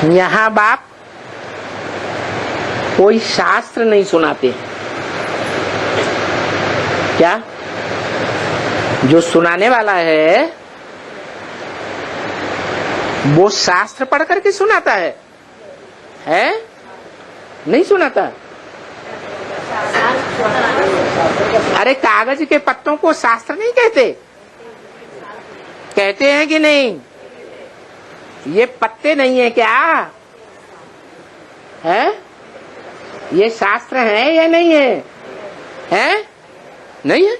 यहाँ बाप कोई शास्त्र नहीं सुनाते। क्या? जो सुनाने वाला है वो शास्त्र पढ़ करके सुनाता है? नहीं सुनाता। अरे कागज के पत्तों को शास्त्र नहीं कहते? कहते हैं कि नहीं? ये पत्ते नहीं है क्या? है? ये शास्त्र है या नहीं है? नहीं है।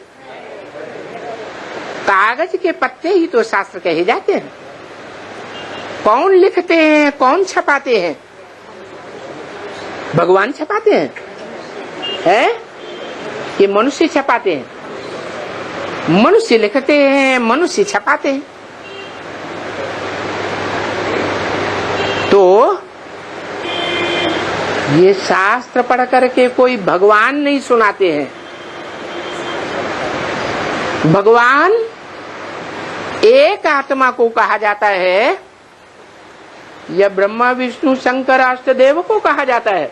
कागज के पत्ते ही तो शास्त्र कहे जाते हैं। कौन लिखते हैं, कौन छपाते हैं? भगवान छपाते हैं? कि मनुष्य छपाते हैं? मनुष्य लिखते हैं, मनुष्य छपाते हैं। तो ये शास्त्र पढ़ करके कोई भगवान नहीं सुनाते हैं। भगवान एक आत्मा को कहा जाता है या ब्रह्मा विष्णु शंकर अष्टदेव को कहा जाता है?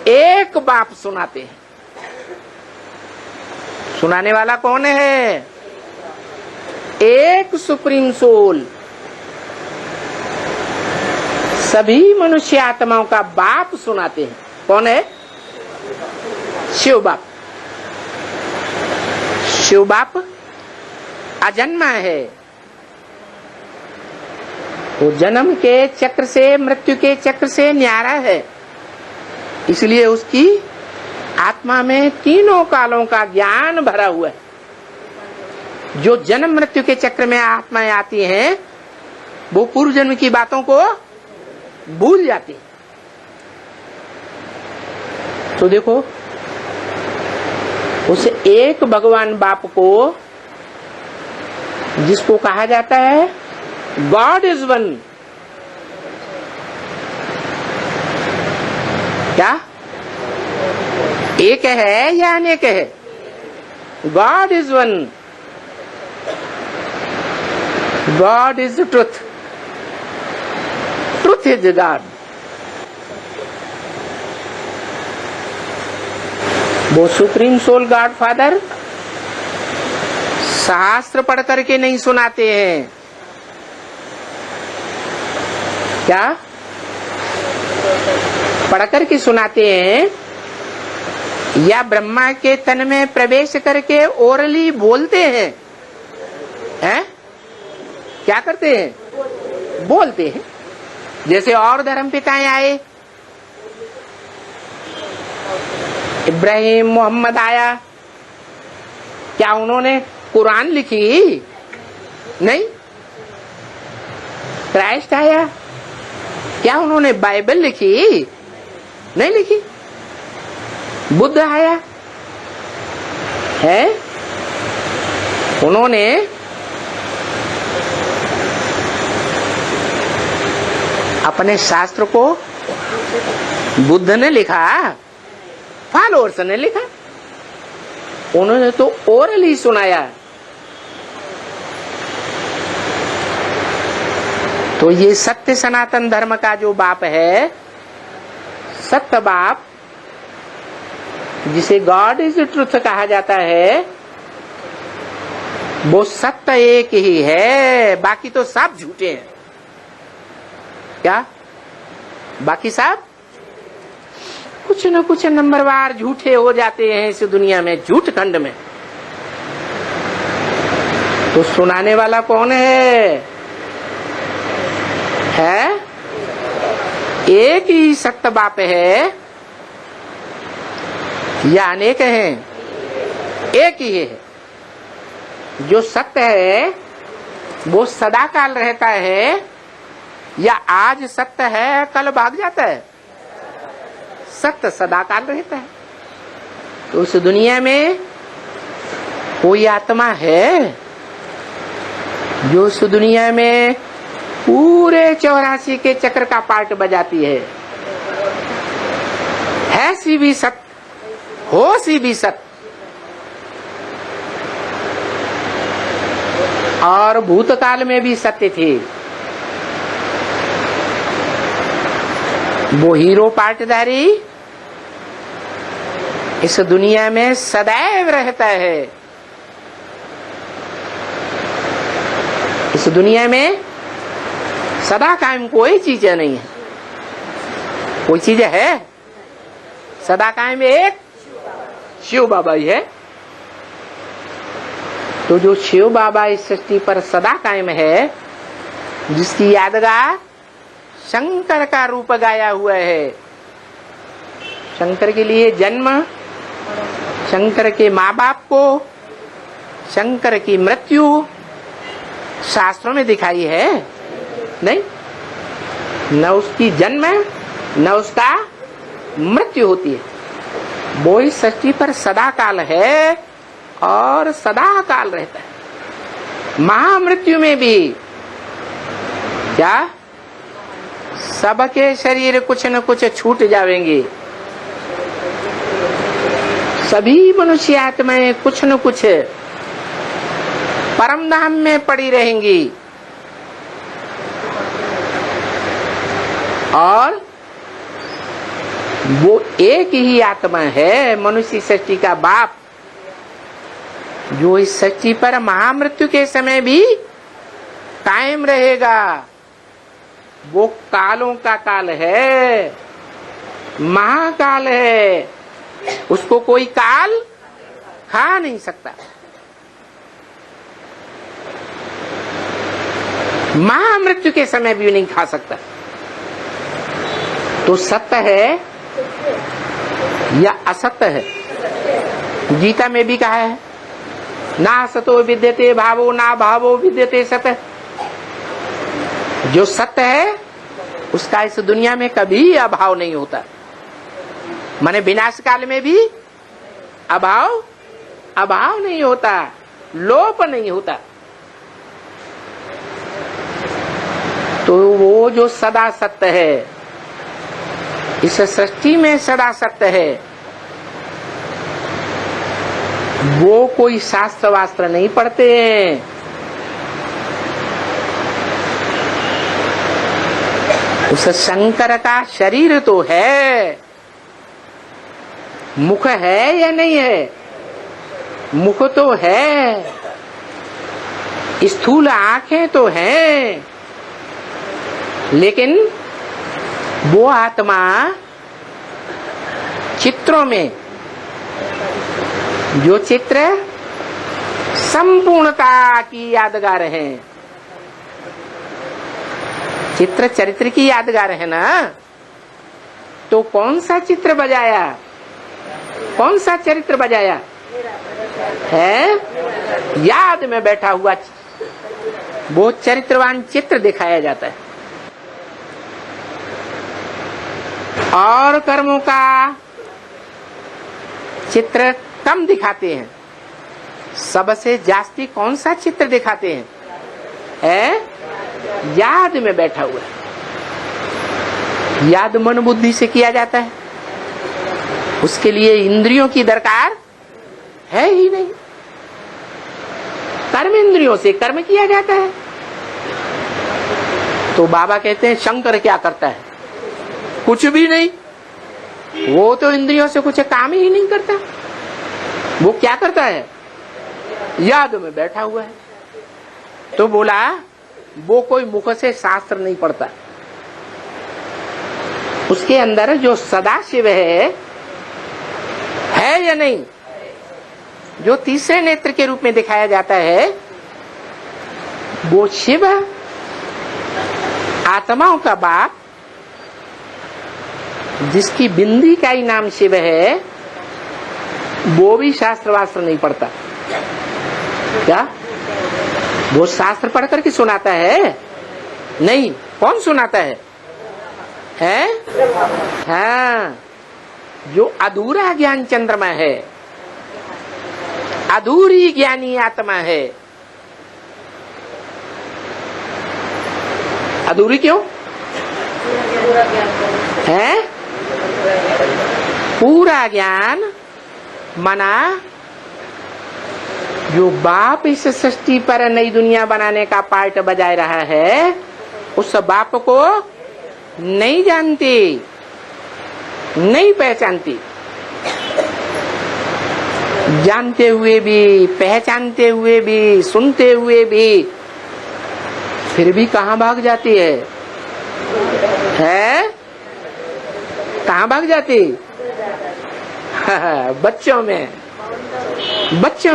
एक बाप सुनाते हैं। सुनाने वाला कौन है? एक सुप्रीम सोल। सभी मनुष्य आत्माओं का बाप सुनाते हैं। कौन है? शिव बाप। शिव बाप अजन्मा है। वो जन्म के चक्र से, मृत्यु के चक्र से न्यारा है। इसलिए उसकी आत्मा में तीनों कालों का ज्ञान भरा हुआ है। जो जन्म मृत्यु के चक्र में आत्माएं आती हैं वो पूर्व जन्म की बातों को भूल जाती है। तो देखो, उस एक भगवान बाप को जिसको कहा जाता है गॉड इज वन। क्या? एक है या अनेक है? God is one. God is truth. Truth is God. वो सुप्रीम सोल गॉड फादर शास्त्र पढ़ करके नहीं सुनाते हैं। क्या? पढ़ करके सुनाते हैं या ब्रह्मा के तन में प्रवेश करके ओरली बोलते हैं? क्या करते हैं? बोलते हैं। जैसे और धर्म पिताएं आए, इब्राहिम मोहम्मद आया, क्या उन्होंने कुरान लिखी? नहीं। क्राइस्ट आया, क्या उन्होंने बाइबल लिखी? नहीं लिखी। बुद्ध आया है, उन्होंने अपने शास्त्र को, बुद्ध ने लिखा, फॉलोअर्स ने लिखा, उन्होंने तो ओरली सुनाया। तो ये सत्य सनातन धर्म का जो बाप है, सत्य बाप, जिसे गॉड इज ट्रुथ कहा जाता है, वो सत्य एक ही है। बाकी तो सब झूठे हैं। क्या? बाकी सब कुछ न कुछ नंबरवार झूठे हो जाते हैं इस दुनिया में, झूठ खंड में। तो सुनाने वाला कौन है? एक ही सत्य बाप है या अनेक हैं? एक ही है। जो सत्य है वो सदा काल रहता है या आज सत्य है कल भाग जाता है? सत्य सदा काल रहता है। तो उस दुनिया में कोई आत्मा है जो उस दुनिया में पूरे 84 के चक्र का पार्ट बजाती है सी भी सत्य, हो सी भी सत्य, और भूतकाल में भी सत्य थे। वो हीरो पाटधारी इस दुनिया में सदैव रहता है। इस दुनिया में सदा कायम कोई चीज नहीं है। कोई चीज है सदा कायम? एक शिव बाबा ही है। तो जो शिव बाबा इस सृष्टि पर सदा कायम है, जिसकी यादगार शंकर का रूप गाया हुआ है। शंकर के लिए जन्म, शंकर के माँ बाप को, शंकर की मृत्यु शास्त्रों में दिखाई है नहीं? न उसकी जन्म न उसका मृत्यु होती है। वो इस सृष्टि पर सदा काल है और सदा काल रहता है। महामृत्यु में भी क्या सबके शरीर कुछ न कुछ छूट जाएंगे। सभी मनुष्य आत्माएं कुछ न कुछ परम धाम में पड़ी रहेंगी और वो एक ही आत्मा है, मनुष्य सृष्टि का बाप, जो इस सृष्टि पर महामृत्यु के समय भी कायम रहेगा। वो कालों का काल है, महाकाल है, उसको कोई काल खा नहीं सकता। महामृत्यु के समय भी नहीं खा सकता। तो सत्य है या असत्य है? गीता में भी कहा है, ना सतो विद्यते भावो ना भावो विद्यते सत्य। जो सत्य है उसका इस दुनिया में कभी अभाव नहीं होता। माने विनाश काल में भी अभाव नहीं होता, लोप नहीं होता। तो वो जो सदा सत्य है, इस सृष्टि में सदा सत्य है, वो कोई शास्त्र वास्त्र नहीं पढ़ते हैं। उस शंकर का शरीर तो है, मुख है या नहीं है? मुख तो है, स्थूल आंखें तो हैं, लेकिन वो आत्मा चित्रों में, जो चित्र संपूर्णता की यादगार है, चित्र चरित्र की यादगार है ना। तो कौन सा चित्र बजाया, कौन सा चरित्र बजाया है? याद में बैठा हुआ वो चरित्रवान चित्र दिखाया जाता है। और कर्मों का चित्र कम दिखाते हैं। सबसे जास्ती कौन सा चित्र दिखाते हैं? याद में बैठा हुआ है। याद मन बुद्धि से किया जाता है, उसके लिए इंद्रियों की दरकार है ही नहीं। कर्म इंद्रियों से कर्म किया जाता है। तो बाबा कहते हैं शंकर क्या करता है? कुछ भी नहीं। वो तो इंद्रियों से कुछ काम ही नहीं करता। वो क्या करता है? याद में बैठा हुआ है। तो बोला वो कोई मुख से शास्त्र नहीं पढ़ता। उसके अंदर जो सदाशिव है या नहीं? जो तीसरे नेत्र के रूप में दिखाया जाता है, वो शिव आत्माओं का बाप, जिसकी बिंदी का ही नाम शिव है, वो भी शास्त्र वास्त्र नहीं पढ़ता। क्या वो शास्त्र पढ़ करके सुनाता है? नहीं। कौन सुनाता है? हाँ, जो अधूरा ज्ञान चंद्रमा है, अधूरी ज्ञानी आत्मा है। अधूरी क्यों है? पूरा ज्ञान मना जो बाप इस सृष्टि पर नई दुनिया बनाने का पार्ट बजा रहा है, उस बाप को नहीं जानती। नहीं पहचानती। जानते हुए भी, पहचानते हुए भी, सुनते हुए भी, फिर भी कहाँ भाग जाती है? कहाँ भाग जाती? बच्चों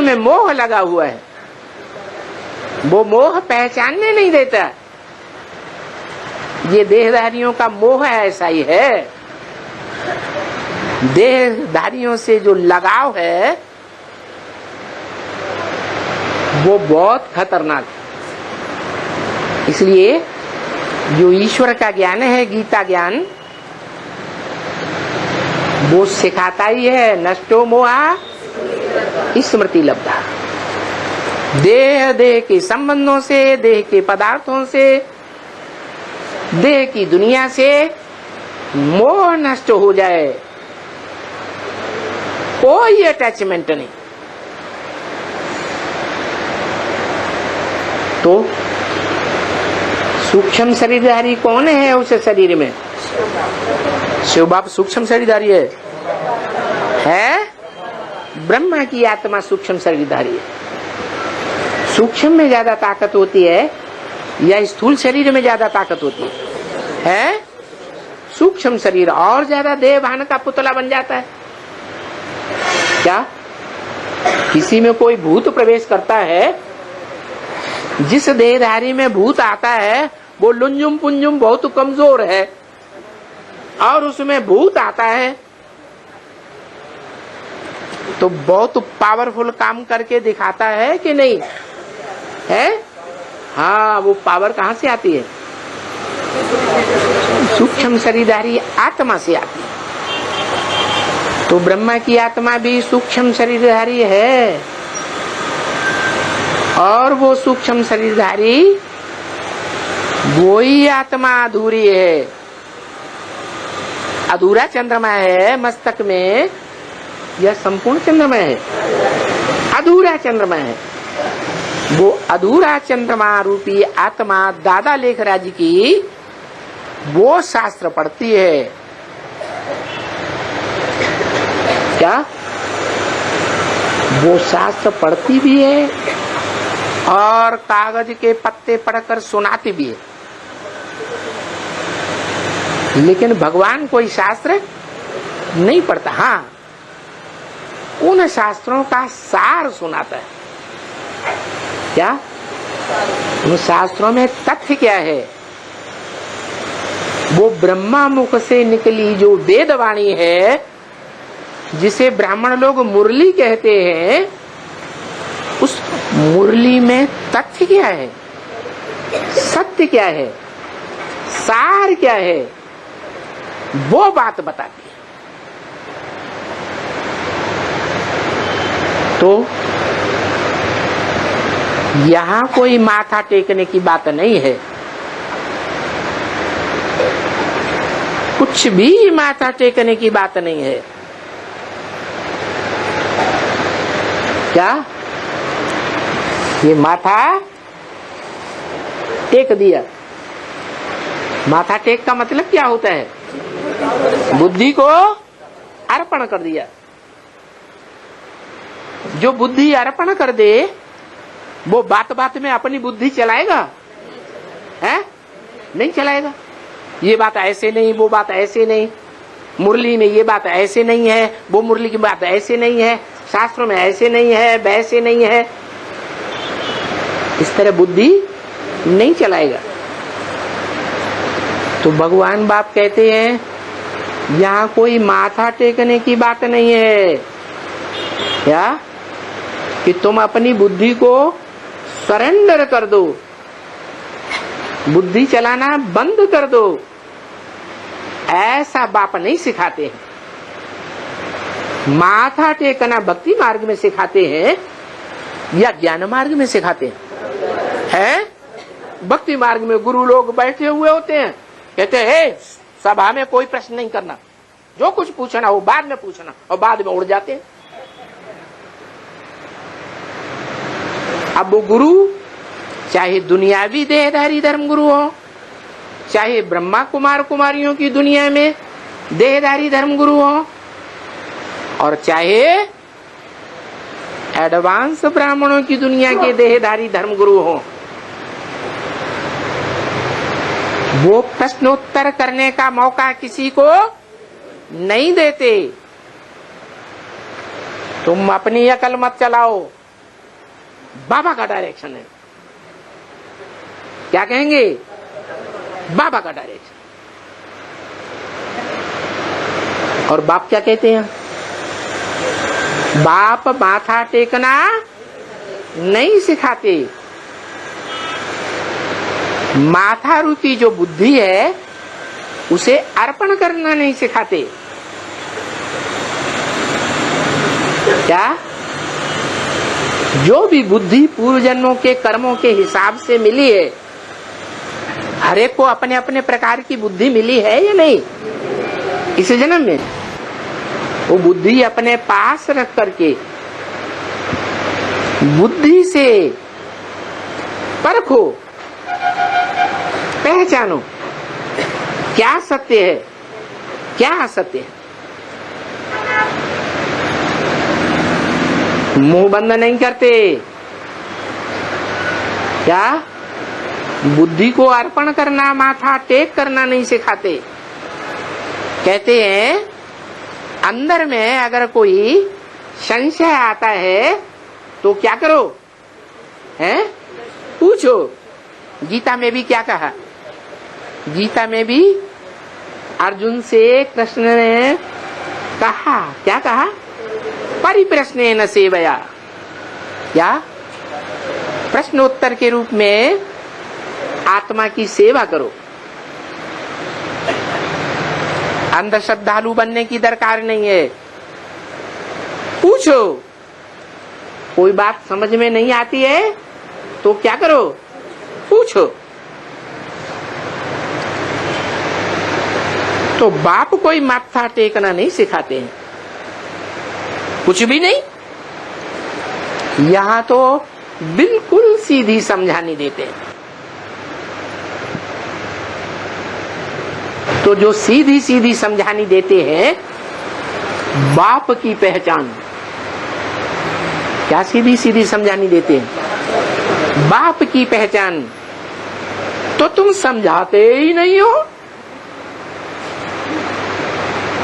में मोह लगा हुआ है। वो मोह पहचानने नहीं देता। ये देहधारियों का मोह ऐसा ही है। देहधारियों से जो लगाव है वो बहुत खतरनाक है। इसलिए जो ईश्वर का ज्ञान है, गीता ज्ञान, वो सिखाता ही है नष्टो मोहा स्मृति लब्धा। देह के संबंधों से, देह के पदार्थों से, देह की दुनिया से मोह नष्ट हो जाए, कोई अटैचमेंट नहीं, तो सूक्ष्म शरीरधारी कौन है उस शरीर में? शिव बाप सूक्ष्म शरीरधारी है। ब्रह्मा की आत्मा सूक्ष्म शरीरधारी है। सूक्ष्म में ज्यादा ताकत होती है या स्थूल शरीर में ज्यादा ताकत होती है? सूक्ष्म शरीर और ज्यादा देह भान का पुतला बन जाता है। क्या किसी में कोई भूत प्रवेश करता है? जिस देहधारी में भूत आता है वो लुंजुम पुंजुम बहुत कमजोर है, और उसमें भूत आता है तो बहुत पावरफुल काम करके दिखाता है कि नहीं है? हाँ, वो पावर कहाँ से आती है? सूक्ष्म शरीरधारी आत्मा से आती है। तो ब्रह्मा की आत्मा भी सूक्ष्म शरीरधारी है, और वो सूक्ष्म शरीरधारी वही आत्मा अधूरी है। अधूरा चंद्रमा है मस्तक में या संपूर्ण चंद्रमा है? अधूरा चंद्रमा है। वो अधूरा चंद्रमा रूपी आत्मा दादा लेखराज की वो शास्त्र पढ़ती है। क्या वो शास्त्र पढ़ती भी है और कागज के पत्ते पढ़कर सुनाती भी है। लेकिन भगवान कोई शास्त्र नहीं पढ़ता। हाँ, उन शास्त्रों का सार सुनाता है। क्या उन शास्त्रों में तथ्य क्या है? वो ब्रह्मा मुख से निकली जो वेदवाणी है, जिसे ब्राह्मण लोग मुरली कहते हैं, उस मुरली में तथ्य क्या है, सत्य क्या है, सार क्या है, वो बात बताती है। तो यहां कोई माथा टेकने की बात नहीं है। कुछ भी माथा टेकने की बात नहीं है। क्या ये माथा टेक दिया? माथा टेक का मतलब क्या होता है? बुद्धि को अर्पण कर दिया। जो बुद्धि अर्पण कर दे वो बात बात में अपनी बुद्धि चलाएगा? है? नहीं चलाएगा। ये बात ऐसे नहीं, वो बात ऐसे नहीं, मुरली में ये बात ऐसे नहीं है, वो मुरली की बात ऐसे नहीं है, शास्त्रों में ऐसे नहीं है, वैसे नहीं है, इस तरह बुद्धि नहीं चलाएगा। तो भगवान बाप कहते हैं यहाँ कोई माथा टेकने की बात नहीं है। क्या कि तुम अपनी बुद्धि को सरेंडर कर दो, बुद्धि चलाना बंद कर दो, ऐसा बाप नहीं सिखाते हैं। माथा टेकना भक्ति मार्ग में सिखाते हैं या ज्ञान मार्ग में सिखाते हैं? भक्ति मार्ग में गुरु लोग बैठे हुए होते हैं, कहते हैं सभा में कोई प्रश्न नहीं करना, जो कुछ पूछना हो बाद में पूछना, और बाद में उड़ जाते हैं। अब वो गुरु चाहे दुनियावी देहधारी धर्म गुरु हो, चाहे ब्रह्मा कुमार कुमारियों की दुनिया में देहधारी धर्मगुरु हो और चाहे एडवांस ब्राह्मणों की दुनिया के देहधारी धर्मगुरु हो, वो प्रश्नोत्तर करने का मौका किसी को नहीं देते। तुम अपनी अकल मत चलाओ, बाबा का डायरेक्शन है। क्या कहेंगे? बाबा का डायरेक्शन। और बाप क्या कहते हैं? बाप माथा टेकना नहीं सिखाते, माथा रूपी जो बुद्धि है उसे अर्पण करना नहीं सिखाते। क्या? जो भी बुद्धि पूर्व जन्मों के कर्मों के हिसाब से मिली है, हर एक को अपने अपने प्रकार की बुद्धि मिली है या नहीं? इस जन्म में वो बुद्धि अपने पास रख करके बुद्धि से परखो, पहचानो क्या सत्य है, क्या असत्य है। मुंह बंद नहीं करते। क्या? बुद्धि को अर्पण करना, माथा टेक करना नहीं सिखाते। कहते हैं अंदर में अगर कोई संशय आता है तो क्या करो? हैं? पूछो। गीता में भी क्या कहा? गीता में भी अर्जुन से कृष्ण ने कहा, क्या कहा? परिप्रश्नेन सेवया। क्या? प्रश्नोत्तर के रूप में आत्मा की सेवा करो। अंधश्रद्धालु बनने की दरकार नहीं है। पूछो। कोई बात समझ में नहीं आती है तो क्या करो? पूछो। तो बाप कोई माथा टेकना नहीं सिखाते हैं, कुछ भी नहीं। यहां तो बिल्कुल सीधी समझानी देते हैं। तो जो सीधी सीधी समझानी देते हैं, बाप की पहचान। क्या सीधी सीधी समझानी देते हैं? बाप की पहचान। तो तुम समझाते ही नहीं हो।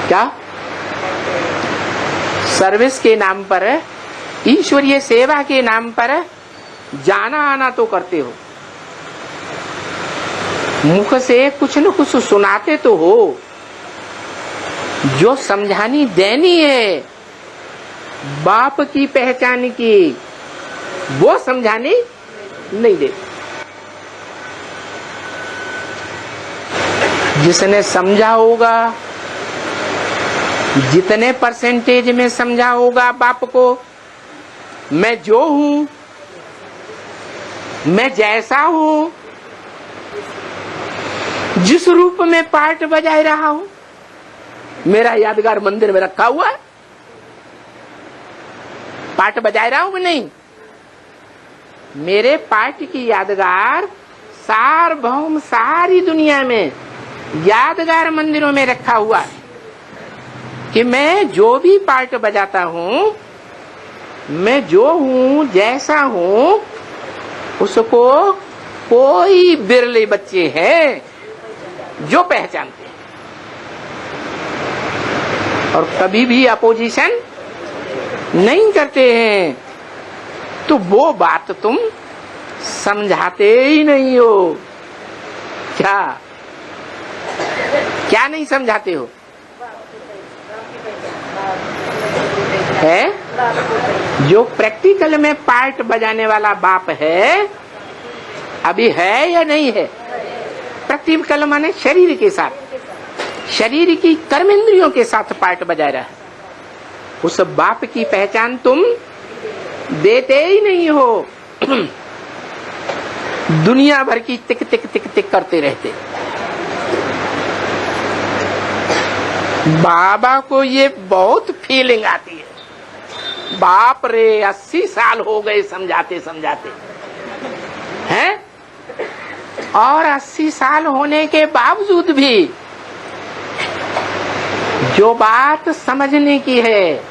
क्या? सर्विस के नाम पर, ईश्वरीय सेवा के नाम पर जाना आना तो करते हो, मुख से कुछ न कुछ सुनाते तो हो, जो समझानी देनी है बाप की पहचान की, वो समझानी नहीं देते। जिसने समझा होगा, जितने परसेंटेज में समझा होगा बाप को, मैं जो हूं, मैं जैसा हूं, जिस रूप में पार्ट बजाए रहा हूं, मेरा यादगार मंदिर में रखा हुआ है। पार्ट बजाए रहा हूं मैं? नहीं। मेरे पार्ट की यादगार सार्वभौम सारी दुनिया में यादगार मंदिरों में रखा हुआ है कि मैं जो भी पार्ट बजाता हूं, मैं जो हूं, जैसा हूं, उसको कोई बिरले बच्चे हैं जो पहचानते हैं और कभी भी अपोजिशन नहीं करते हैं। तो वो बात तुम समझाते ही नहीं हो। क्या? क्या नहीं समझाते हो? है जो प्रैक्टिकल में पार्ट बजाने वाला बाप है, अभी है या नहीं है? प्रैक्टिकल माने शरीर के साथ, शरीर की कर्मेंद्रियों के साथ पार्ट बजा रहा है। उस बाप की पहचान तुम देते ही नहीं हो। दुनिया भर की टिक टिक टिक टिक करते रहते। बाबा को ये बहुत फीलिंग आती है, बाप रे 80 साल हो गए समझाते समझाते हैं, और 80 साल होने के बावजूद भी जो बात समझने की है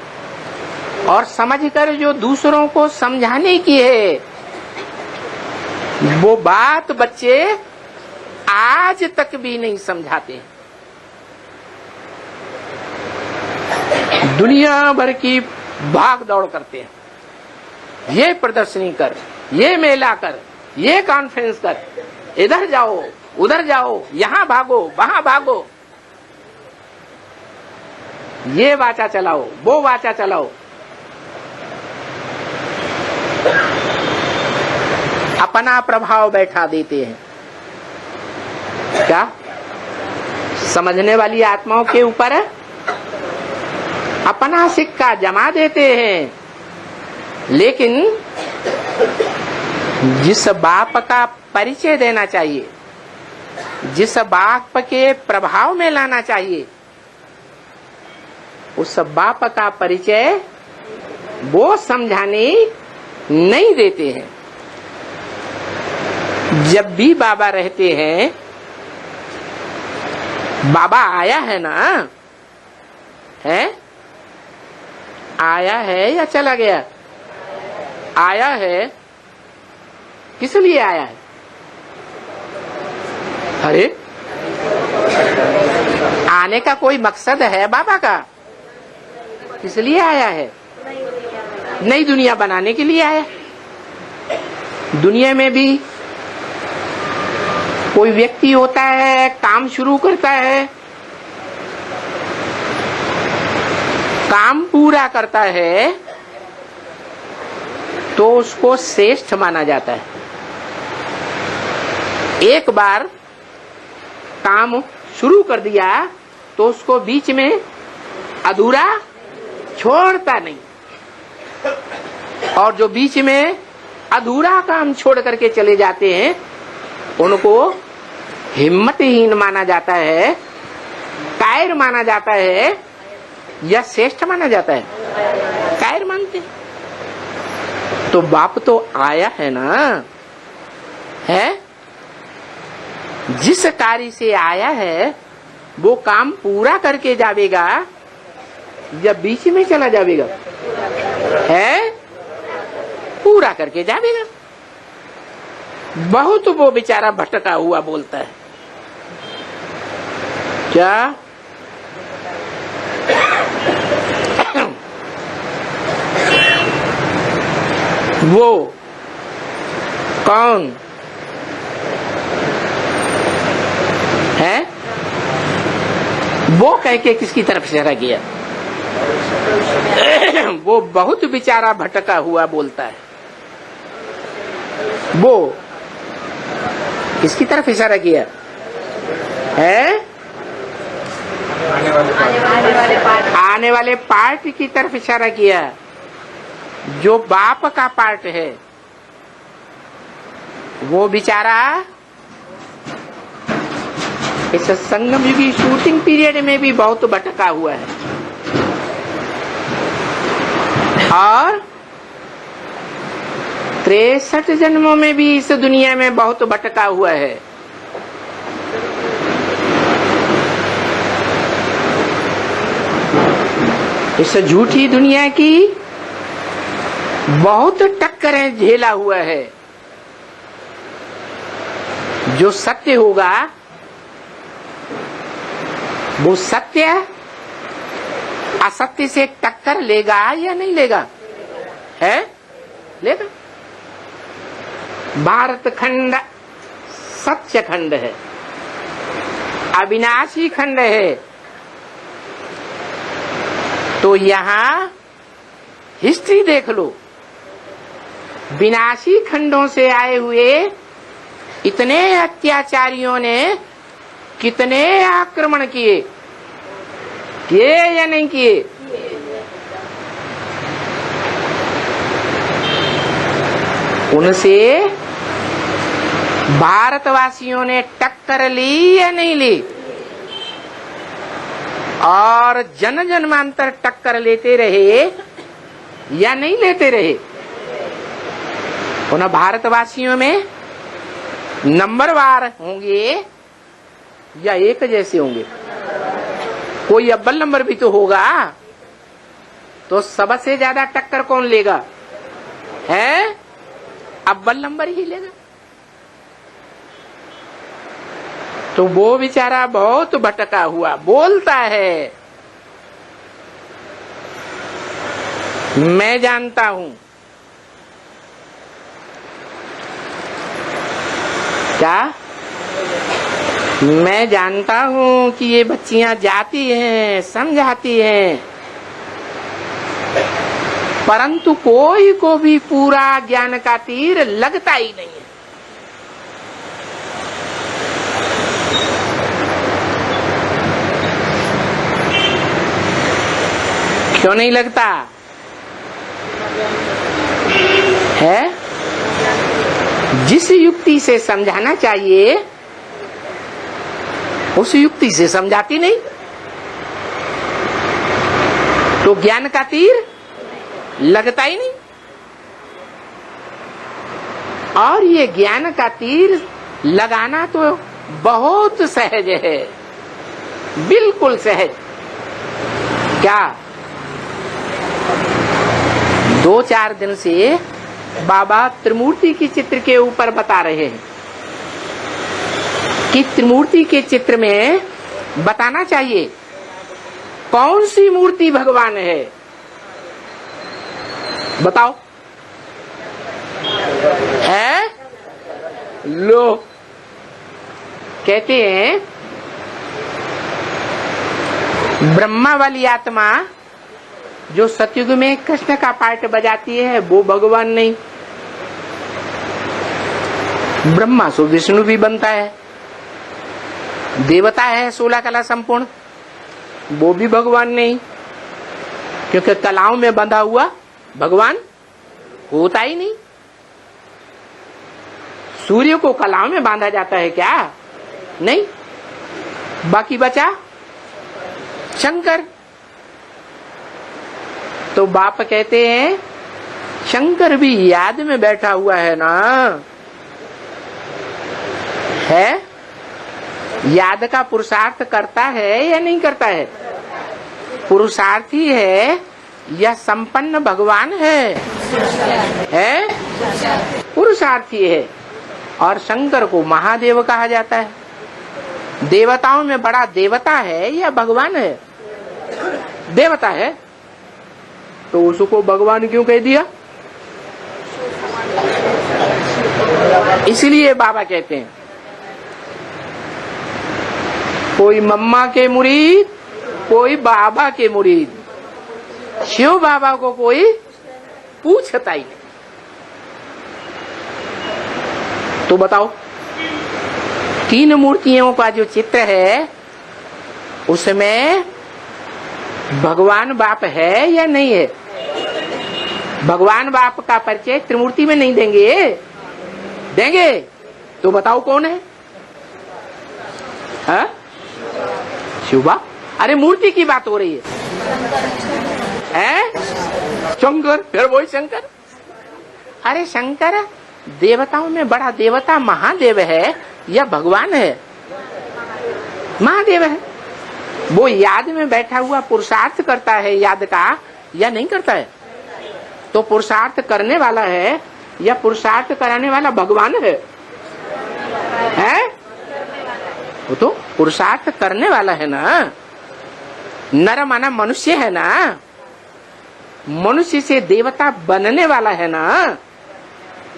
और समझकर जो दूसरों को समझाने की है, वो बात बच्चे आज तक भी नहीं समझाते हैं। दुनिया भर की भाग दौड़ करते हैं, ये प्रदर्शनी कर, ये मेला कर, ये कॉन्फ्रेंस कर, इधर जाओ उधर जाओ, यहाँ भागो वहां भागो, ये वाचा चलाओ वो वाचा चलाओ। अपना प्रभाव बैठा देते हैं। क्या समझने वाली आत्माओं के ऊपर अपना सिक्का जमा देते हैं, लेकिन जिस बाप का परिचय देना चाहिए, जिस बाप के प्रभाव में लाना चाहिए, उस बाप का परिचय वो समझाने नहीं देते हैं। जब भी बाबा रहते हैं, बाबा आया है ना, है आया है या चला गया? आया है। किस लिए आया है? अरे आने का कोई मकसद है बाबा का? किस लिए आया है? नई दुनिया बनाने के लिए आया। दुनिया में भी कोई व्यक्ति होता है, काम शुरू करता है, काम पूरा करता है तो उसको श्रेष्ठ माना जाता है। एक बार काम शुरू कर दिया तो उसको बीच में अधूरा छोड़ता नहीं, और जो बीच में अधूरा काम छोड़ करके चले जाते हैं उनको हिम्मतहीन माना जाता है, कायर माना जाता है या श्रेष्ठ माना जाता है? कायर मानते हैं। तो बाप तो आया है ना, है जिस कार्य से आया है वो काम पूरा करके जावेगा या बीच में चला जावेगा? है पूरा करके जावेगा। बहुत वो बेचारा भटका हुआ बोलता है। क्या वो कौन है? वो कह के किसकी तरफ इशारा किया? वो बहुत बेचारा भटका हुआ बोलता है। वो किसकी तरफ इशारा किया है? आने वाले पार्ट की तरफ इशारा किया, जो बाप का पार्ट है। वो बेचारा इस संगम युगी शूटिंग पीरियड में भी बहुत भटका हुआ है, और 63 जन्मों में भी इस दुनिया में बहुत भटका हुआ है। इस झूठी दुनिया की बहुत टक्करें झेला हुआ है। जो सत्य होगा वो सत्य असत्य से टक्कर लेगा या नहीं लेगा? है लेगा। भारत खंड सत्य खंड है, अविनाशी खंड है। तो यहाँ हिस्ट्री देख लो, विनाशी खंडों से आए हुए इतने अत्याचारियों ने कितने आक्रमण किए या नहीं किए? उनसे भारतवासियों ने टक्कर ली या नहीं ली? और जन जन्मांतर टक्कर लेते रहे या नहीं लेते रहे? उन भारतवासियों में नंबरवार होंगे या एक जैसे होंगे? कोई अव्वल नंबर भी तो होगा। तो सबसे ज्यादा टक्कर कौन लेगा? है अव्वल नंबर ही लेगा। तो वो बेचारा बहुत भटका हुआ बोलता है, मैं जानता हूं। क्या? मैं जानता हूं कि ये बच्चियां जाती हैं, समझाती हैं, परंतु कोई को भी पूरा ज्ञान का तीर लगता ही नहीं है। क्यों नहीं लगता है? जिस युक्ति से समझाना चाहिए उस युक्ति से समझाती नहीं, तो ज्ञान का तीर लगता ही नहीं। और ये ज्ञान का तीर लगाना तो बहुत सहज है, बिल्कुल सहज। क्या 2-4 दिन से बाबा त्रिमूर्ति की चित्र के ऊपर बता रहे हैं कि त्रिमूर्ति के चित्र में बताना चाहिए कौन सी मूर्ति भगवान है। बताओ। है? लो, कहते हैं ब्रह्मा वाली आत्मा जो सतयुग में कृष्ण का पार्ट बजाती है वो भगवान नहीं। ब्रह्मा सो विष्णु भी बनता है, देवता है 16 कला संपूर्ण, वो भी भगवान नहीं, क्योंकि कलाओं में बंधा हुआ भगवान होता ही नहीं। सूर्य को कलाओं में बांधा जाता है क्या? नहीं। बाकी बचा शंकर। तो बाप कहते हैं शंकर भी याद में बैठा हुआ है ना। है? याद का पुरुषार्थ करता है या नहीं करता है? पुरुषार्थी है या संपन्न भगवान है? है? पुरुषार्थी है। और शंकर को महादेव कहा जाता है। देवताओं में बड़ा देवता है या भगवान है? देवता है, तो उसको भगवान क्यों कह दिया? इसलिए बाबा कहते हैं कोई मम्मा के मुरीद, कोई बाबा के मुरीद, शिव बाबा को कोई पूछता ही नहीं। तो बताओ, 3 मूर्तियों का जो चित्र है उसमें भगवान बाप है या नहीं है? भगवान बाप का परिचय त्रिमूर्ति में नहीं देंगे? देंगे। तो बताओ कौन है? हा? शिव बाप। अरे मूर्ति की बात हो रही है? शंकर, फिर वही शंकर। अरे शंकर देवताओं में बड़ा देवता महादेव है या भगवान है? महादेव है। वो याद में बैठा हुआ पुरुषार्थ करता है याद का या नहीं करता है? तो पुरुषार्थ करने वाला है या पुरुषार्थ कराने वाला भगवान है? है? वो तो पुरुषार्थ करने वाला है ना। नर माना मनुष्य है ना, मनुष्य से देवता बनने वाला है ना।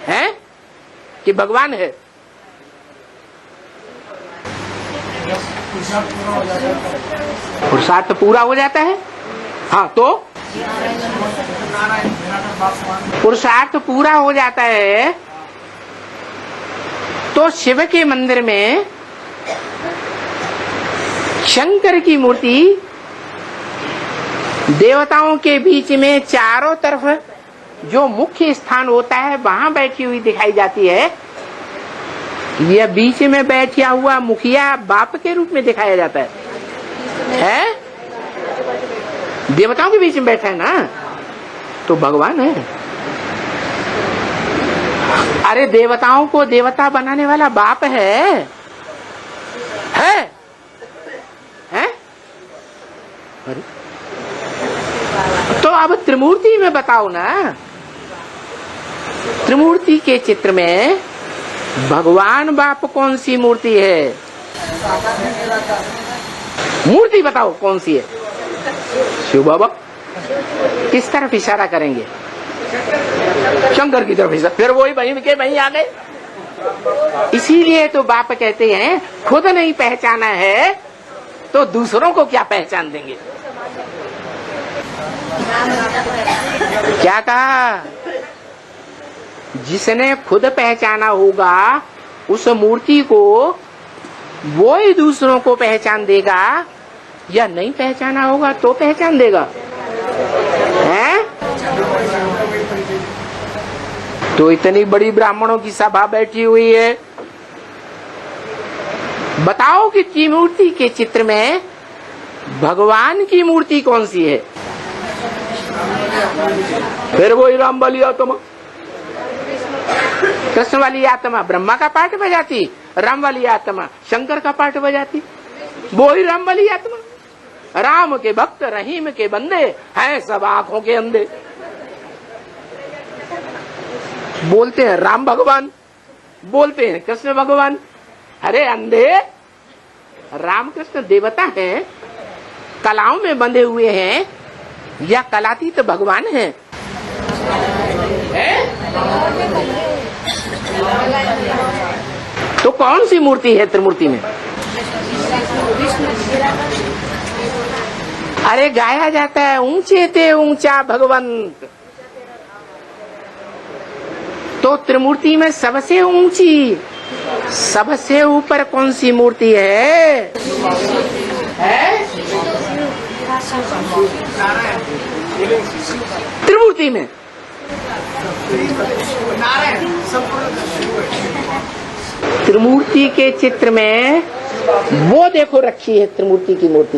है कि भगवान है? पुरुषार्थ पूरा हो जाता है। हाँ, तो पुरुषार्थ पूरा हो जाता है तो शिव के मंदिर में शंकर की मूर्ति देवताओं के बीच में चारों तरफ जो मुख्य स्थान होता है वहां बैठी हुई दिखाई जाती है। यह बीच में बैठा हुआ मुखिया बाप के रूप में दिखाया जाता है? देवताओं के बीच में बैठा है ना, तो भगवान है। अरे देवताओं को देवता बनाने वाला बाप है? अरे तो अब त्रिमूर्ति में बताओ ना, त्रिमूर्ति के चित्र में भगवान बाप कौन सी मूर्ति है? मूर्ति बताओ कौन सी है? शिव बाबा। किस तरफ इशारा करेंगे? शंकर की तरफ इशारा। फिर वही वहीं के वहीं आ गए। इसीलिए तो बाप कहते हैं खुद नहीं पहचाना है तो दूसरों को क्या पहचान देंगे। क्या कहा? जिसने खुद पहचाना होगा उस मूर्ति को वो ही दूसरों को पहचान देगा, या नहीं पहचाना होगा तो पहचान देगा है? तो इतनी बड़ी ब्राह्मणों की सभा बैठी हुई है, बताओ कि त्रिमूर्ति के चित्र में भगवान की मूर्ति कौन सी है? फिर वही राम वाली आत्मा, कृष्ण वाली आत्मा ब्रह्मा का पाठ बजाती, राम वाली आत्मा शंकर का पाठ बजाती। वही राम वाली आत्मा। राम के भक्त रहीम के बंदे हैं सब आंखों के अंधे। बोलते हैं राम भगवान, बोलते हैं कृष्ण भगवान। अरे अंधे, राम कृष्ण देवता हैं, कलाओं में बंधे हुए हैं, या कलातीत भगवान हैं? तो कौन सी मूर्ति है त्रिमूर्ति में? अरे गाया जाता है ऊंचे ते ऊंचा भगवंत। तो त्रिमूर्ति में सबसे ऊंची, सबसे ऊपर कौन सी मूर्ति है? त्रिमूर्ति में त्रिमूर्ति के चित्र में वो देखो रखी है त्रिमूर्ति की मूर्ति।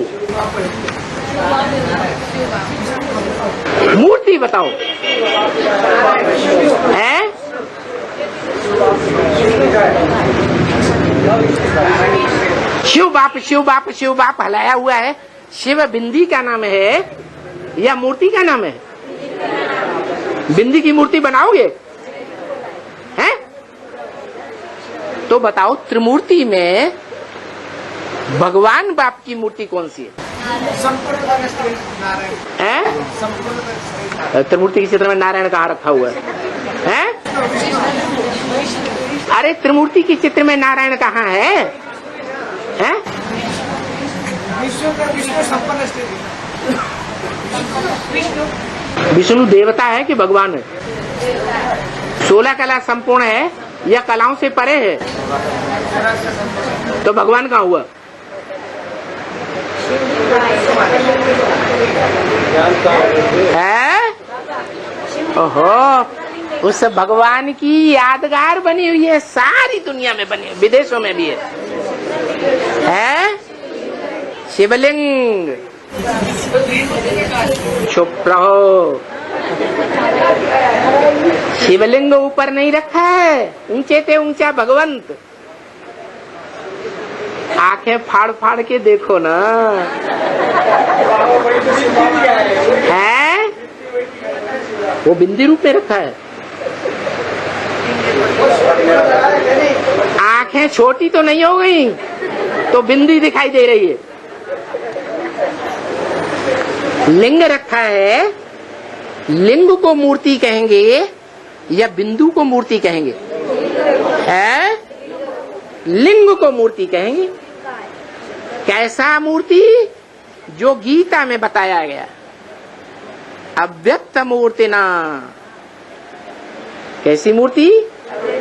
मूर्ति बताओ है? शिव बाप शिव बाप शिव बाप हलाया हुआ है। शिव बिंदी का नाम है या मूर्ति का नाम है? बिंदी की मूर्ति बनाओगे हैं? तो बताओ त्रिमूर्ति में भगवान बाप की मूर्ति कौन सी है? त्रिमूर्ति के चित्र में नारायण कहाँ रखा हुआ है? अरे त्रिमूर्ति के चित्र में नारायण कहाँ है? विष्णु देवता है कि भगवान है? 16 कला संपूर्ण है या कलाओं से परे है? तो भगवान कहाँ हुआ? है? ओहो, उस भगवान की यादगार बनी हुई है, सारी दुनिया में बनी है, विदेशों में भी है? शिवलिंग। चुप रहो, शिवलिंग ऊपर नहीं रखा है, ऊंचे ते ऊंचा भगवंत। आंखें फाड़ फाड़ के देखो ना, है? वो बिंदी रूप में रखा है। आंखें छोटी तो नहीं हो गई तो बिंदी दिखाई दे रही है। लिंग रखा है, लिंग को मूर्ति कहेंगे या बिंदु को मूर्ति कहेंगे? है? लिंग को मूर्ति कहेंगे। कैसा मूर्ति? जो गीता में बताया गया, अव्यक्त मूर्ति ना। कैसी मूर्ति?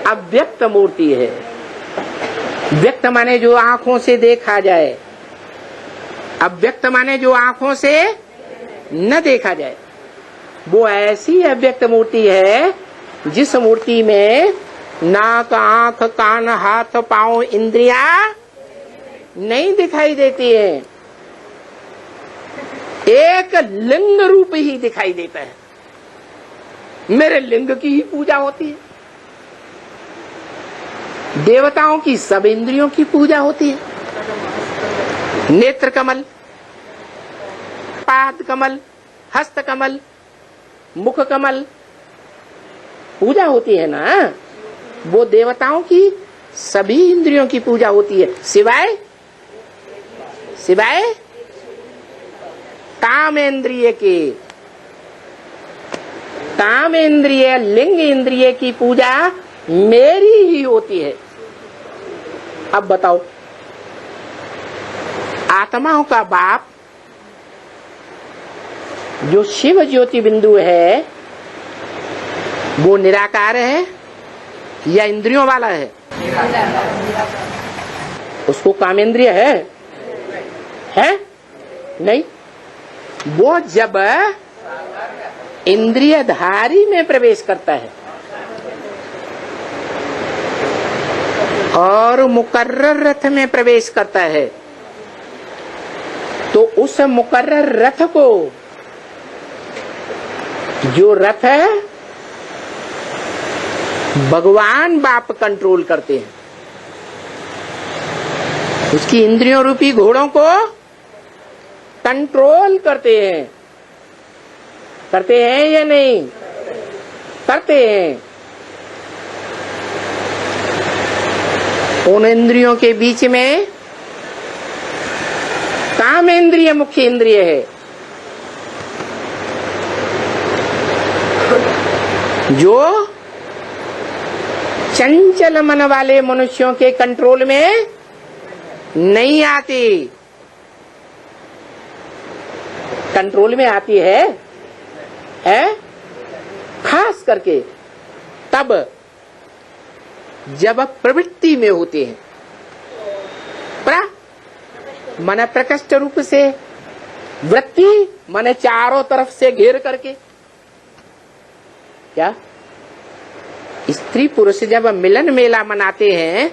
अव्यक्त मूर्ति है। व्यक्त माने जो आंखों से देखा जाए, अव्यक्त माने जो आंखों से न देखा जाए। वो ऐसी अव्यक्त मूर्ति है जिस मूर्ति में नाक, आंख, कान, हाथ, पांव, इंद्रियां नहीं दिखाई देती है, एक लिंग रूप ही दिखाई देता है। मेरे लिंग की ही पूजा होती है। देवताओं की सब इंद्रियों की पूजा होती है। नेत्र कमल, पाद कमल, हस्त कमल, मुख कमल पूजा होती है ना, वो देवताओं की सभी इंद्रियों की पूजा होती है, सिवाय कामेंद्रिय के। कामेंद्रिय लिंग इंद्रिय की पूजा मेरी ही होती है। अब बताओ, आत्माओं का बाप जो शिव ज्योति बिंदु है वो निराकार है या इंद्रियों वाला है? उसको कामेंद्रिय है नहीं। वो जब इंद्रियधारी में प्रवेश करता है और मुकर्रर रथ में प्रवेश करता है, तो उस मुकर्रर रथ को, जो रथ है भगवान बाप कंट्रोल करते हैं, उसकी इंद्रियों रूपी घोड़ों को कंट्रोल करते हैं या नहीं? करते हैं। उन इंद्रियों के बीच में कामेंद्रिय मुख्य इंद्रिय है, जो चंचल मन वाले मनुष्यों के कंट्रोल में नहीं आती। कंट्रोल में आती है खास करके तब जब प्रवृत्ति में होते हैं, मन प्रकृष्ट रूप से, वृत्ति मन चारों तरफ से घेर करके। क्या स्त्री पुरुष जब मिलन मेला मनाते हैं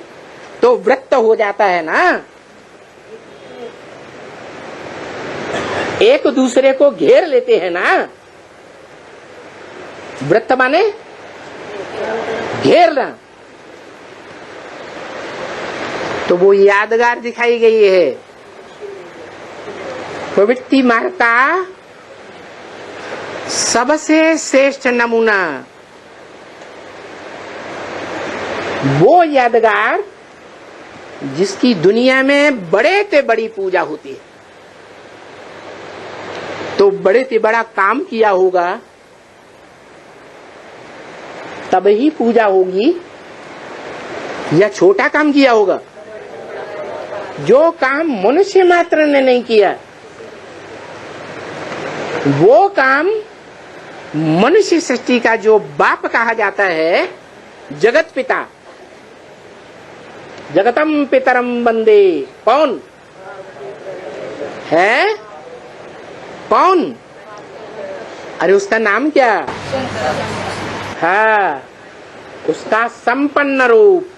तो व्रत हो जाता है ना, एक दूसरे को घेर लेते हैं ना। व्रत माने घेरना। तो वो यादगार दिखाई गई है। प्रवृत्ति मार्ग का सबसे श्रेष्ठ नमूना वो यादगार जिसकी दुनिया में बड़े से बड़ी पूजा होती है। तो बड़े से बड़ा काम किया होगा तब ही पूजा होगी, या छोटा काम किया होगा? जो काम मनुष्य मात्र ने नहीं किया, वो काम मनुष्य सृष्टि का जो बाप कहा जाता है, जगत पिता, जगतम पितरम वंदे, कौन है? कौन? अरे उसका नाम क्या? हाँ, उसका संपन्न रूप।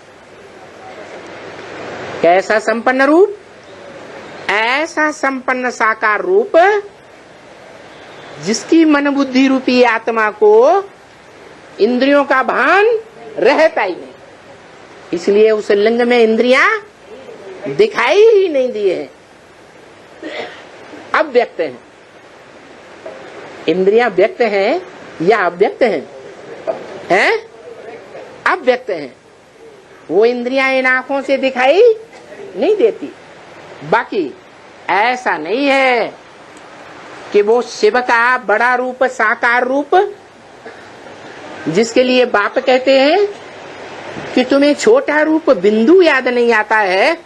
कैसा संपन्न रूप? ऐसा संपन्न साकार रूप जिसकी मन बुद्धि रूपी आत्मा को इंद्रियों का भान रहता ही नहीं। इसलिए उस लिंग में इंद्रियां दिखाई ही नहीं दिए हैं, अव्यक्त हैं। इंद्रियां व्यक्त हैं या अव्यक्त हैं? अव्यक्त हैं। वो इंद्रियां इन आंखों से दिखाई नहीं देती। बाकी ऐसा नहीं है कि वो शिव का बड़ा रूप, साकार रूप, जिसके लिए बाप कहते हैं कि तुम्हें छोटा रूप बिंदु याद नहीं आता है,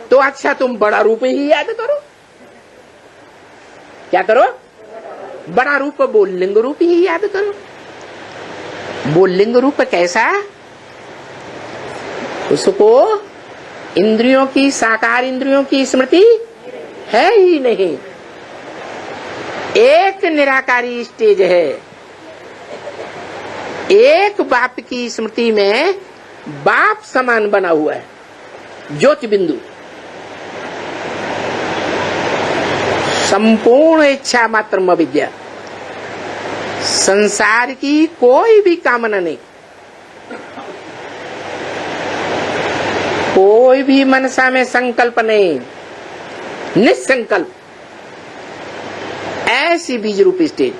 तो अच्छा तुम बड़ा रूप ही याद करो। क्या करो? बड़ा रूप, वो लिंग रूप ही याद करो। वो लिंग रूप कैसा? उसको इंद्रियों की, साकार इंद्रियों की स्मृति है ही नहीं। एक निराकारी स्टेज है, एक बाप की स्मृति में बाप समान बना हुआ है, ज्योति बिंदु। संपूर्ण इच्छा मात्र विद्या, संसार की कोई भी कामना नहीं, कोई भी मनसा में संकल्प नहीं, निसंकल्प। ऐसी बीज रूपी स्टेज।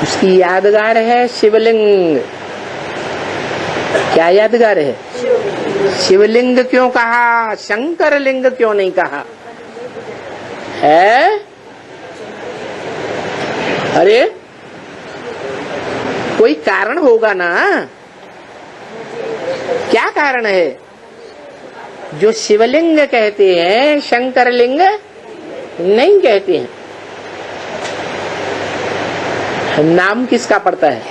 उसकी यादगार है शिवलिंग। क्या यादगार है? शिवलिंग क्यों कहा, शंकर लिंग क्यों नहीं कहा है? अरे कोई कारण होगा ना। क्या कारण है? जो शिवलिंग कहते हैं शंकर लिंग नहीं कहते हैं। नाम किसका पड़ता है?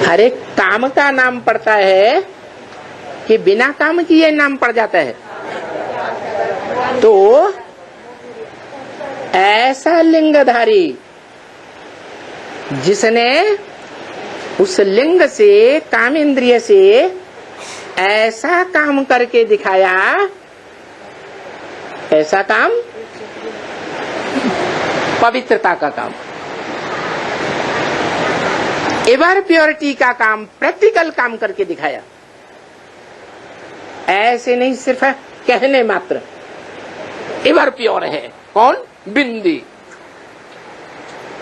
हर एक काम का नाम पड़ता है कि बिना काम किए नाम पड़ जाता है। तो ऐसा लिंगधारी जिसने उस लिंग से, काम इंद्रिय से ऐसा काम करके दिखाया, ऐसा काम पवित्रता का काम, एवर प्योरिटी का काम, प्रैक्टिकल काम करके दिखाया। ऐसे नहीं सिर्फ कहने मात्र एवर प्योर है। कौन? बिंदी।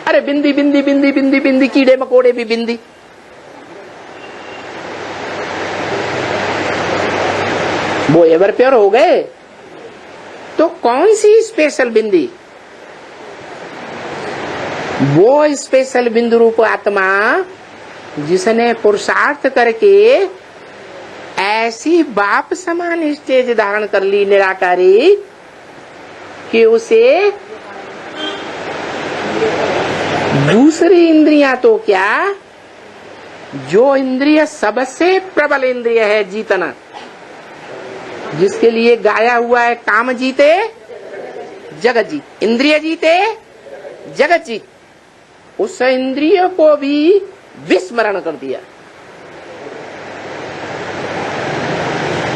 अरे बिंदी बिंदी बिंदी बिंदी बिंदी, कीड़े मकोड़े भी बिंदी। वो एवर प्योर हो गए। तो कौन सी स्पेशल बिंदी? वो स्पेशल बिंदु रूप आत्मा जिसने पुरुषार्थ करके ऐसी बाप समान स्टेज धारण कर ली निराकारी कि उसे दूसरी इंद्रियां तो क्या, जो इंद्रिय सबसे प्रबल इंद्रिय है जीतना, जिसके लिए गाया हुआ है काम जीते जगत जीत, इंद्रिय जीते जगत जीत, उस इंद्रिय को भी विस्मरण कर दिया।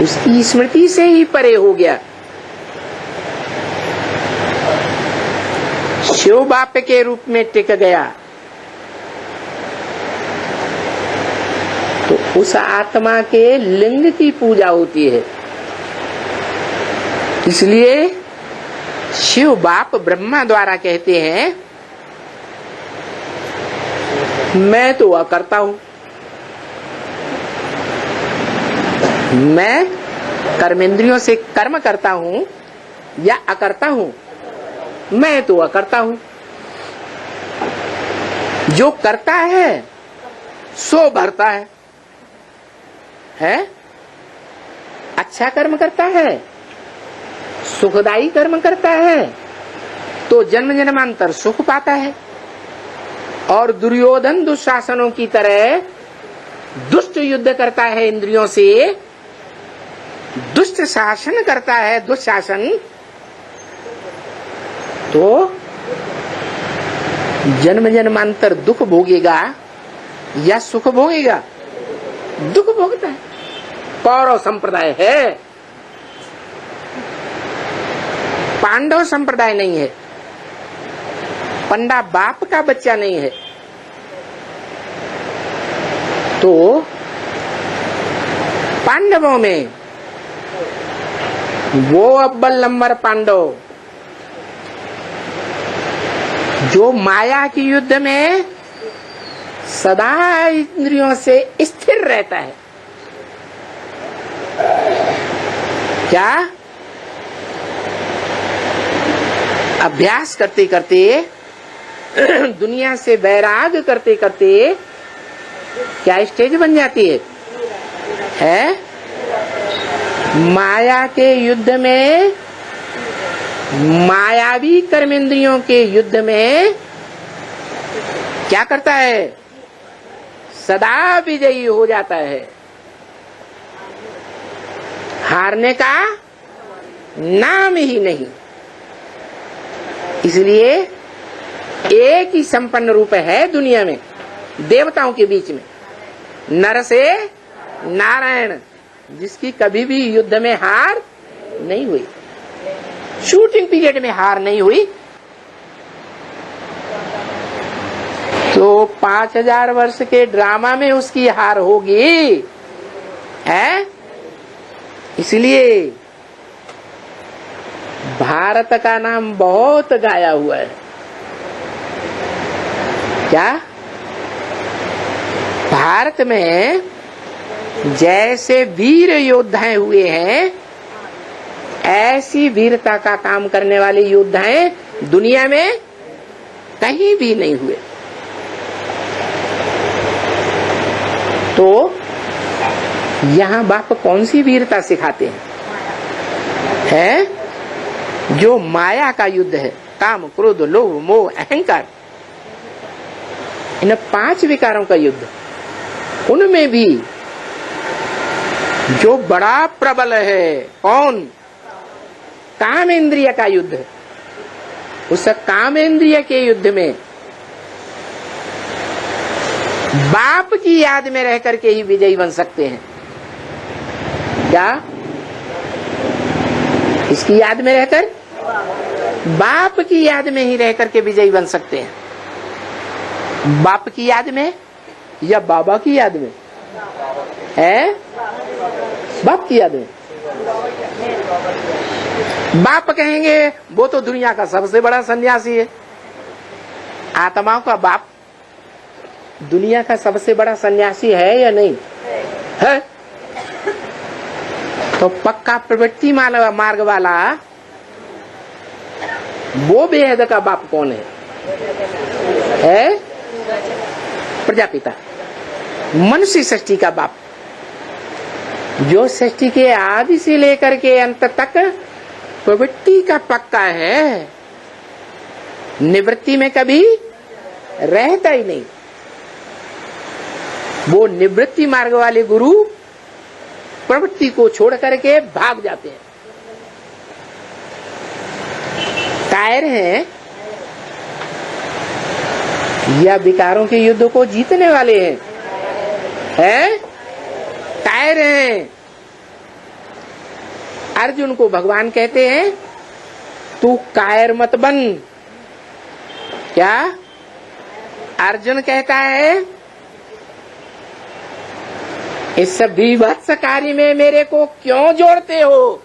उसकी स्मृति से ही परे हो गया। शिव बाप के रूप में टिक गया। तो उस आत्मा के लिंग की पूजा होती है। इसलिए शिव बाप ब्रह्मा द्वारा कहते हैं, मैं तो अकर्ता हूं, मैं कर्मेंद्रियों से कर्म करता हूं या अकर्ता हूं, मैं तो अकर्ता हूं। जो करता है सो भरता है? अच्छा कर्म करता है, सुखदायी कर्म करता है तो जन्म जन्मांतर सुख पाता है। और दुर्योधन दुशासनों की तरह दुष्ट युद्ध करता है इंद्रियों से, दुष्ट शासन करता है, दुशासन, तो जन्म जन्मांतर दुख भोगेगा या सुख भोगेगा? दुख भोगता है। कौरव संप्रदाय है, पांडव संप्रदाय नहीं है, पंडा बाप का बच्चा नहीं है। तो पांडवों में वो अव्वल नंबर पांडव जो माया की युद्ध में सदा इंद्रियों से स्थिर रहता है। क्या? अभ्यास करते करते, दुनिया से वैराग करते करते क्या स्टेज बन जाती है? माया के युद्ध में, मायावी कर्मेंद्रियों के युद्ध में क्या करता है? सदा विजयी हो जाता है। हारने का नाम ही नहीं। इसलिए एक ही संपन्न रूप है दुनिया में, देवताओं के बीच में, नर से नारायण, जिसकी कभी भी युद्ध में हार नहीं हुई, शूटिंग पीरियड में हार नहीं हुई। तो 5000 वर्ष के ड्रामा में उसकी हार होगी है। इसलिए भारत का नाम बहुत गाया हुआ है। क्या भारत में जैसे वीर योद्धाएं हुए हैं, ऐसी वीरता का काम करने वाले योद्धाएं दुनिया में कहीं भी नहीं हुए। तो यहाँ बाप कौन सी वीरता सिखाते हैं? जो माया का युद्ध है, काम क्रोध लोभ मोह अहंकार, इन 5 विकारों का युद्ध, उनमें भी जो बड़ा प्रबल है कौन? काम इंद्रिय का युद्ध। उस काम इंद्रिय के युद्ध में बाप की याद में रह करके ही विजयी बन सकते हैं। क्या इसकी याद में रहकर? बाप की याद में ही रह करके विजयी बन सकते हैं। बाप की याद में या बाबा की याद में? है बाप की याद में। बाप कहेंगे वो तो दुनिया का सबसे बड़ा सन्यासी है। आत्माओं का बाप दुनिया का सबसे बड़ा सन्यासी है या नहीं है? तो पक्का प्रवृत्ति मार्ग वाला वो बेहद का बाप कौन है? प्रजापिता, मनुष्य सृष्टि का बाप, जो सृष्टि के आदि से लेकर के अंत तक प्रवृत्ति का पक्का है, निवृत्ति में कभी रहता ही नहीं। वो निवृत्ति मार्ग वाले गुरु प्रवृत्ति को छोड़ करके भाग जाते हैं। कायर हैं या विकारों के युद्ध को जीतने वाले हैं? कायर हैं। अर्जुन को भगवान कहते हैं तू कायर मत बन। क्या अर्जुन कहता है? इस बीभत्स कार्य में मेरे को क्यों जोड़ते हो?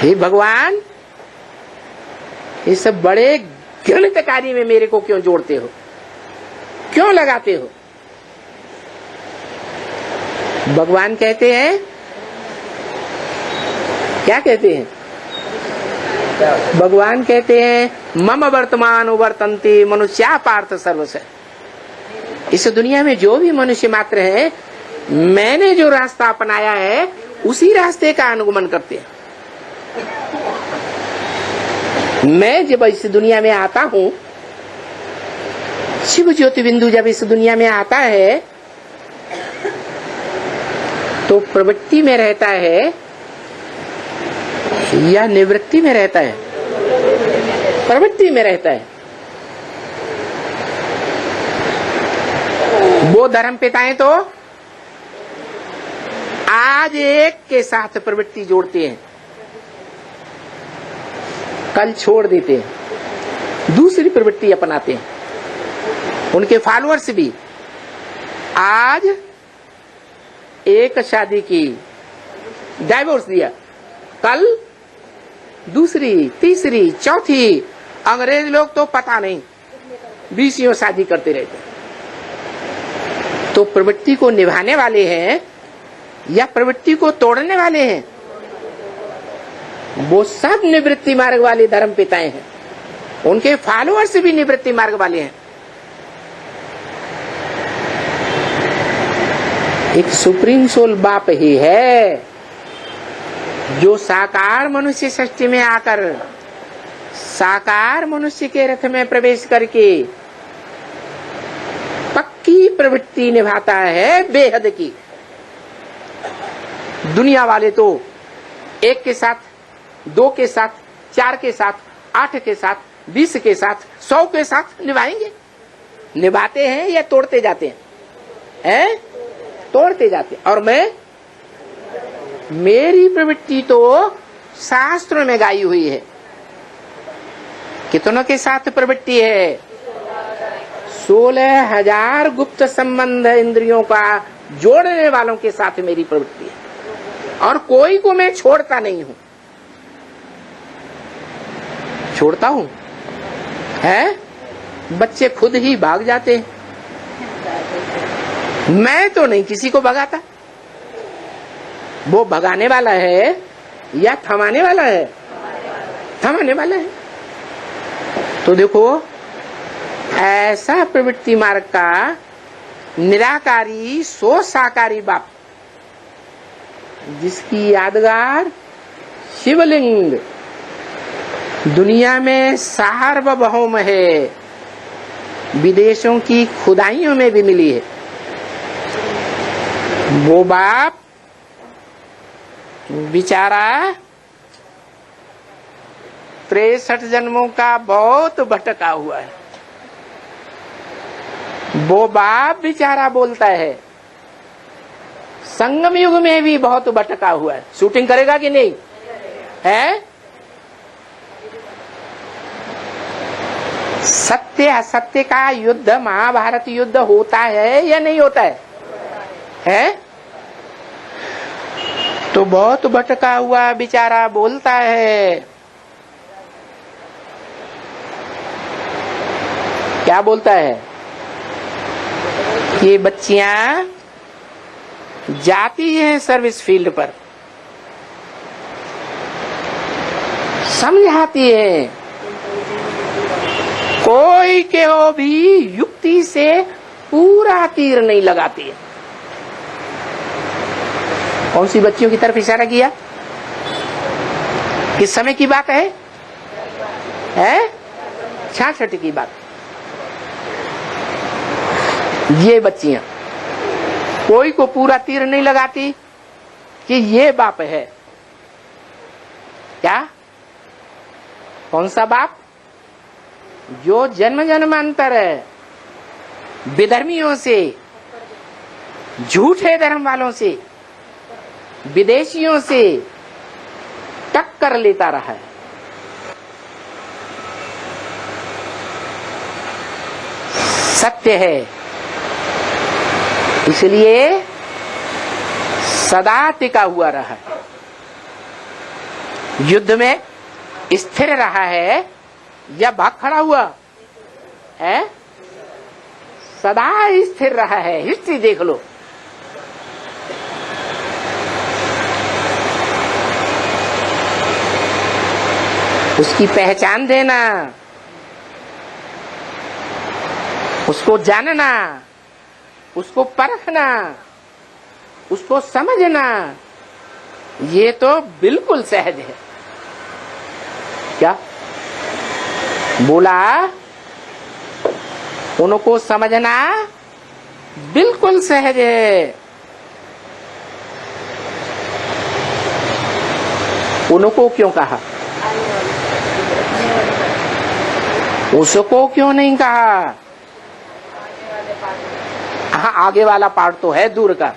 हे भगवान, इस बड़े घृणित कार्य में मेरे को क्यों जोड़ते हो, क्यों लगाते हो? भगवान कहते हैं, क्या कहते हैं? भगवान कहते हैं मम वर्तमान वर्तन्ते मनुष्या पार्थ सर्वश। इस दुनिया में जो भी मनुष्य मात्र है, मैंने जो रास्ता अपनाया है उसी रास्ते का अनुगमन करते हैं। मैं जब इस दुनिया में आता हूं, शिव ज्योति बिंदु जब इस दुनिया में आता है तो प्रवृत्ति में रहता है या निवृत्ति में रहता है? प्रवृत्ति में रहता है। वो धर्म पिताएं तो आज एक के साथ प्रवृत्ति जोड़ते हैं, कल छोड़ देते हैं, दूसरी प्रवृत्ति अपनाते हैं। उनके फॉलोअर्स भी आज एक शादी की, डाइवोर्स दिया, कल दूसरी, तीसरी, चौथी। अंग्रेज लोग तो पता नहीं 20 शादी करते रहते। तो प्रवृत्ति को निभाने वाले हैं या प्रवृत्ति को तोड़ने वाले हैं? वो सब निवृत्ति मार्ग वाले धर्म पिताएं हैं। उनके फॉलोअर्स भी निवृत्ति मार्ग वाले हैं। एक सुप्रीम सोल बाप ही है जो साकार मनुष्य सृष्टि में आकर साकार मनुष्य के रथ में प्रवेश करके पक्की प्रवृत्ति निभाता है, बेहद की। दुनिया वाले तो 1 के साथ, 2 के साथ, 4 के साथ, 8 के साथ, 20 के साथ, 100 के साथ निभाएंगे। निभाते हैं या तोड़ते जाते हैं? तोड़ते जाते हैं। और मैं, मेरी प्रवृत्ति तो शास्त्रों में गाई हुई है। कितनों के साथ प्रवृत्ति है? 16,000 गुप्त संबंध इंद्रियों का जोड़ने वालों के साथ मेरी प्रवृत्ति है। और कोई को मैं छोड़ता नहीं हूं। छोड़ता हूं है? बच्चे खुद ही भाग जाते हैं। मैं तो नहीं किसी को भगाता। वो भगाने वाला है या थमाने वाला है? थमाने वाला है। तो देखो, ऐसा प्रवृत्ति मार्ग का निराकारी सो साकारी बाप, जिसकी यादगार शिवलिंग दुनिया में सार्वभौम है, विदेशों की खुदाइयों में भी मिली है। वो बाप बेचारा 63 जन्मों का बहुत भटका हुआ है। वो बाप बेचारा बोलता है संगम युग में भी बहुत भटका हुआ है। शूटिंग करेगा कि नहीं है? सत्य असत्य का युद्ध, महाभारत युद्ध होता है या नहीं होता है? तो बहुत भटका हुआ बेचारा बोलता है, क्या बोलता है? ये बच्चियां जाती हैं सर्विस फील्ड पर, समझाती है, कोई के हो भी युक्ति से पूरा तीर नहीं लगाती है। कौन सी बच्चियों की तरफ इशारा किया? किस समय की बात है? 66 की बात। ये बच्चियां कोई को पूरा तीर नहीं लगाती कि ये बाप है। क्या? कौन सा बाप? जो जन्म जन्मांतर विधर्मियों से, झूठे धर्म वालों से, विदेशियों से टक्कर लेता रहा है। सत्य है, इसलिए सदा टिका हुआ रहा है, युद्ध में स्थिर रहा है या भाग खड़ा हुआ है? सदा स्थिर रहा है। हिस्ट्री देख लो। उसकी पहचान देना, उसको जानना, उसको परखना, उसको समझना, ये तो बिल्कुल सहज है। क्या बोला? उनको समझना बिल्कुल सहज है। उनको क्यों कहा? उसको क्यों नहीं कहा? हाँ, आगे वाला पार्ट तो है दूर का,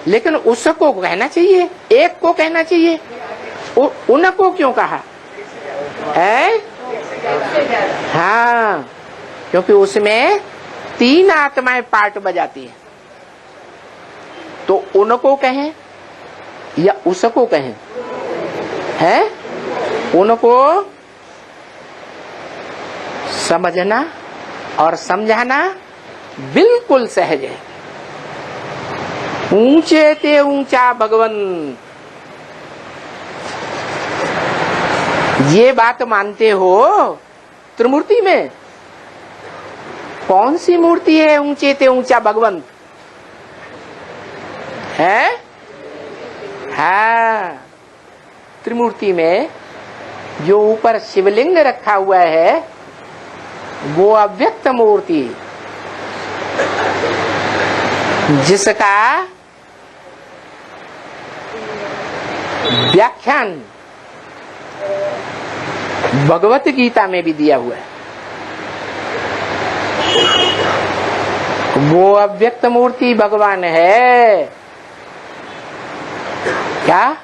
लेकिन उसको कहना चाहिए, एक को कहना चाहिए। उनको क्यों कहा है? हाँ, क्योंकि उसमें 3 आत्माएं पार्ट बजाती हैं। तो उनको कहें या उसको कहें? है? उनको समझना और समझाना बिल्कुल सहज है। ऊंचे ते ऊंचा भगवन, ये बात मानते हो त्रिमूर्ति में? कौन सी मूर्ति है ऊंचे ते ऊंचा भगवंत है? हाँ, त्रिमूर्ति में जो ऊपर शिवलिंग रखा हुआ है वो अव्यक्त मूर्ति, जिसका व्याख्यान भगवत गीता में भी दिया हुआ है। वो अव्यक्त मूर्ति भगवान है। क्या?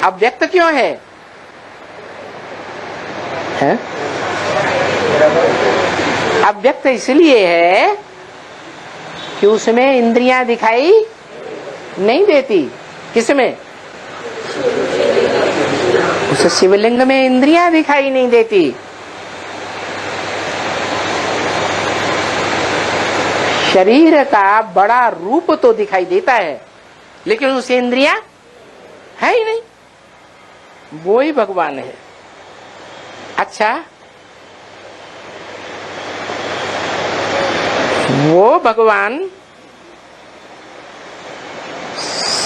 अव्यक्त क्यों है? अव्यक्त इसलिए है कि उसमें इंद्रियां दिखाई नहीं देती। किसमें? उस शिवलिंग में इंद्रियां दिखाई नहीं देती। शरीर का बड़ा रूप तो दिखाई देता है, लेकिन उसे इंद्रियां है ही नहीं। वो ही भगवान है। अच्छा, वो भगवान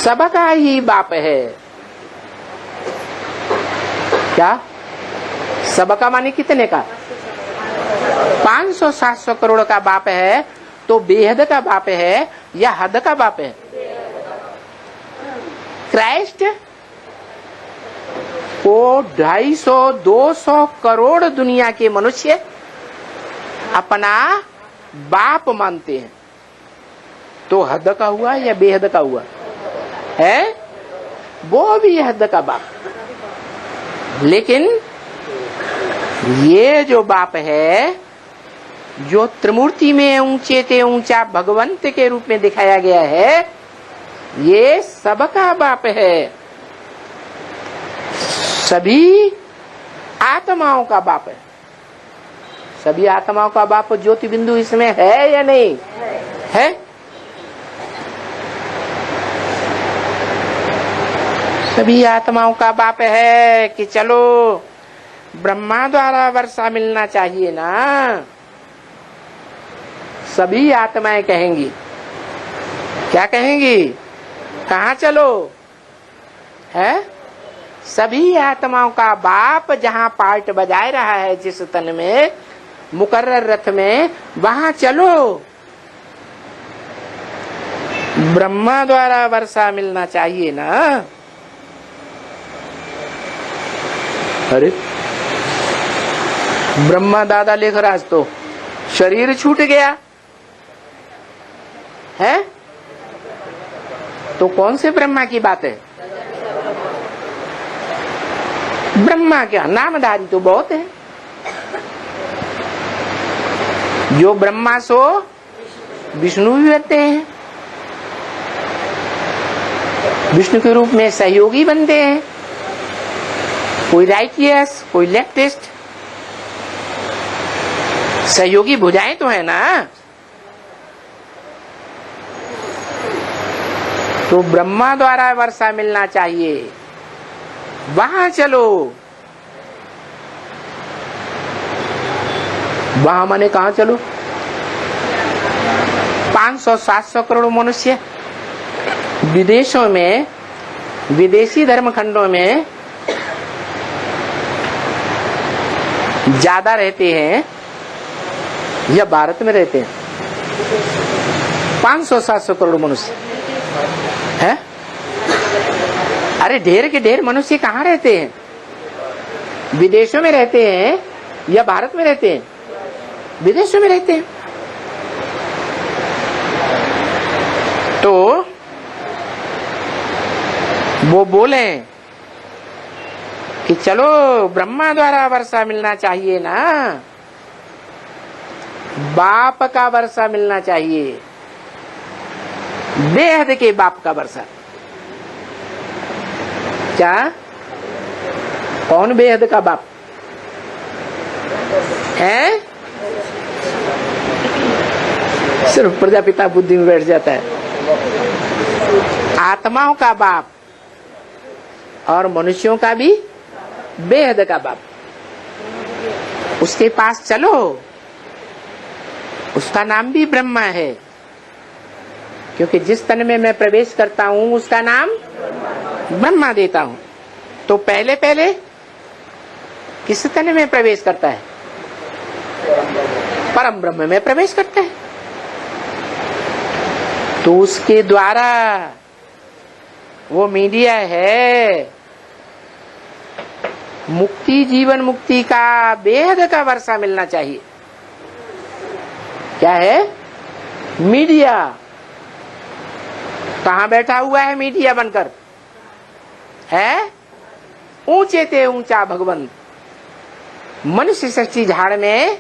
सबका ही बाप है। क्या? सबका माने कितने का? 500-700 करोड़ का बाप है। तो बेहद का बाप है या हद का बाप है? क्राइस्ट को 250-200 करोड़ दुनिया के मनुष्य अपना बाप मानते हैं। तो हद का हुआ या बेहद का हुआ है? वो भी हद का बाप। लेकिन ये जो बाप है, जो त्रिमूर्ति में ऊंचे ते ऊंचा भगवंत के रूप में दिखाया गया है, ये सबका बाप है। सभी आत्माओं का बाप है। सभी आत्माओं का बाप ज्योति बिंदु इसमें है या नहीं है? सभी आत्माओं का बाप है कि चलो ब्रह्मा द्वारा वर्षा मिलना चाहिए ना। सभी आत्माएं कहेंगी। क्या कहेंगी? कहाँ चलो है? सभी आत्माओं का बाप जहाँ पार्ट बजाए रहा है, जिस तन में मुकर्रर रथ में, वहां चलो। ब्रह्मा द्वारा वर्षा मिलना चाहिए ना। अरे ब्रह्मा दादा लेख राज तो शरीर छूट गया है। तो कौन से ब्रह्मा की बात है? ब्रह्मा क्या नामधारी तो बहुत है। जो ब्रह्मा सो विष्णु भी बनते हैं, विष्णु के रूप में सहयोगी बनते हैं। कोई राइटियस, कोई लेफ्टिस्ट। सहयोगी भुजाएं तो है ना। तो ब्रह्मा द्वारा वर्षा मिलना चाहिए, वहां चलो। वहां माने कहां चलो? 500-700 करोड़ मनुष्य विदेशों में, विदेशी धर्मखंडों में ज्यादा रहते हैं या भारत में रहते हैं? 500-700 करोड़ मनुष्य है। अरे ढेर के ढेर मनुष्य कहाँ रहते हैं? विदेशों में रहते हैं या भारत में रहते हैं? विदेशों में रहते हैं। तो वो बोले कि चलो ब्रह्मा द्वारा वर्षा मिलना चाहिए ना। बाप का वर्षा मिलना चाहिए, बेहद के बाप का वर्षा। क्या? कौन बेहद का बाप है? सिर्फ प्रजापिता बुद्धि में बैठ जाता है। आत्माओं का बाप और मनुष्यों का भी बेहद का बाप। उसके पास चलो। उसका नाम भी ब्रह्मा है, क्योंकि जिस तन में मैं प्रवेश करता हूं उसका नाम ब्रह्मा देता हूं। तो पहले पहले किस तन में प्रवेश करता है? परम ब्रह्म में प्रवेश करता है। तो उसके द्वारा वो मीडिया है। मुक्ति, जीवन मुक्ति का बेहद का वर्षा मिलना चाहिए। क्या है? मीडिया। कहां बैठा हुआ है मीडिया बनकर? है ऊंचे ते ऊंचा भगवंत मनुष्य सृष्टि झाड़ में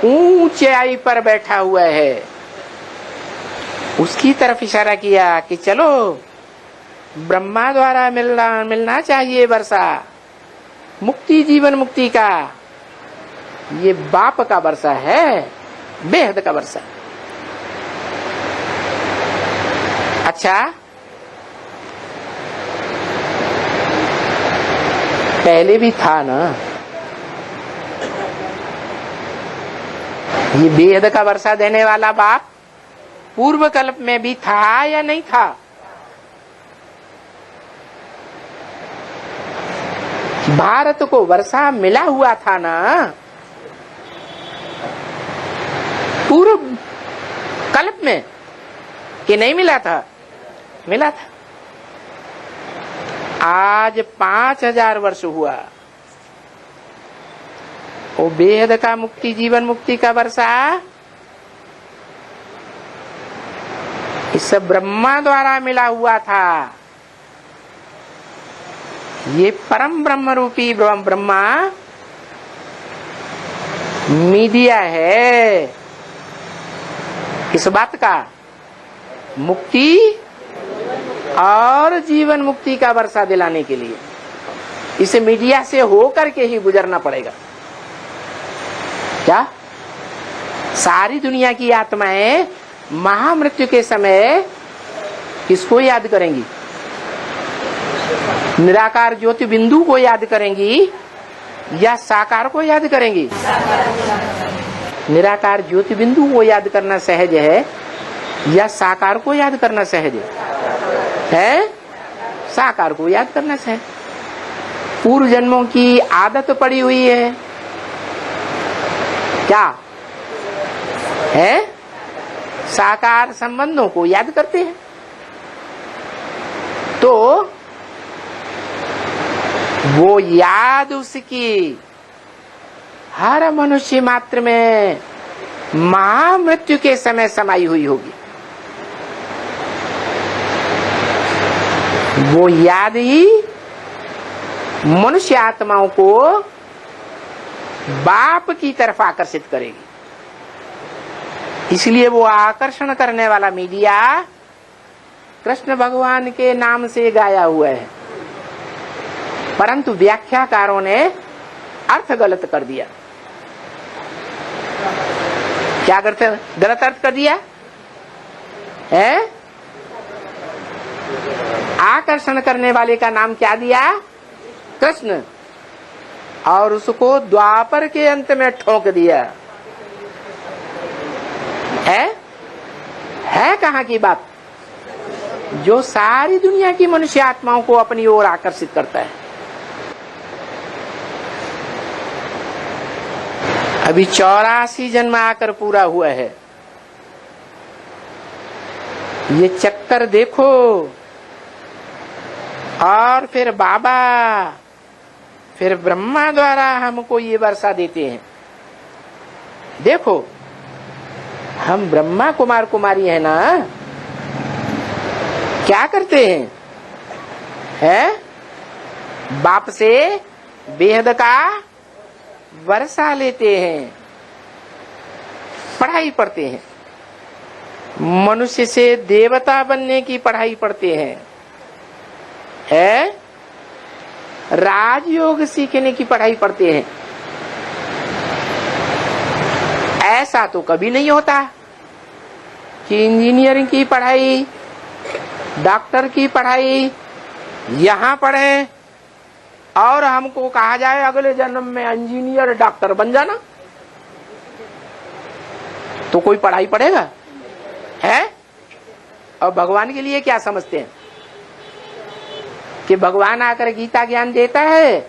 ऊंचाई पर बैठा हुआ है। उसकी तरफ इशारा किया कि चलो ब्रह्मा द्वारा मिलना चाहिए वर्षा, मुक्ति जीवन मुक्ति का। ये बाप का वर्षा है, बेहद का वर्षा। अच्छा, पहले भी था ना ये बेहद का वर्षा देने वाला बाप? पूर्व कल्प में भी था या नहीं था? भारत को वर्षा मिला हुआ था ना पूर्व कल्प में, कि नहीं मिला था? मिला था। आज 5000 वर्ष हुआ, वो बेहद का मुक्ति जीवन मुक्ति का वर्षा इस ब्रह्मा द्वारा मिला हुआ था। ये परम ब्रह्म रूपी ब्रह्मा मीडिया है इस बात का, मुक्ति और जीवन मुक्ति का वर्षा दिलाने के लिए। इस मीडिया से होकर के ही गुजरना पड़ेगा। क्या सारी दुनिया की आत्माएं महामृत्यु के समय किसको याद करेंगी? निराकार ज्योति बिंदु को याद करेंगी या साकार को याद करेंगी? निराकार ज्योति बिंदु को याद करना सहज है या साकार को याद करना सहज है? साकार को याद करना सहज। पूर्व जन्मों की आदत पड़ी हुई है, क्या है? साकार संबंधों को याद करते हैं। तो वो याद उसकी हर मनुष्य मात्र में महामृत्यु के समय समाई हुई होगी। वो याद ही मनुष्य आत्माओं को बाप की तरफ आकर्षित करेगी। इसलिए वो आकर्षण करने वाला मीडिया कृष्ण भगवान के नाम से गाया हुआ है, परंतु व्याख्याकारों ने अर्थ गलत कर दिया। क्या करते? गलत अर्थ कर दिया है। आकर्षण करने वाले का नाम क्या दिया? कृष्ण, और उसको द्वापर के अंत में ठोक दिया। है कहाँ की बात? जो सारी दुनिया की मनुष्य आत्माओं को अपनी ओर आकर्षित करता है। अभी 84 जन्म आकर पूरा हुआ है। ये चक्कर देखो। और फिर बाबा, फिर ब्रह्मा द्वारा हमको ये वर्षा देते हैं। देखो, हम ब्रह्मा कुमार कुमारी है ना, क्या करते हैं? बाप से बेहद का वर्षा लेते हैं, पढ़ाई पढ़ते हैं, मनुष्य से देवता बनने की पढ़ाई पढ़ते हैं, राजयोग सीखने की पढ़ाई पढ़ते हैं। ऐसा तो कभी नहीं होता कि इंजीनियरिंग की पढ़ाई, डॉक्टर की पढ़ाई यहाँ पढ़े और हमको कहा जाए अगले जन्म में इंजीनियर डॉक्टर बन जाना। तो कोई पढ़ाई पढ़ेगा? है? और भगवान के लिए क्या समझते हैं कि भगवान आकर गीता ज्ञान देता है?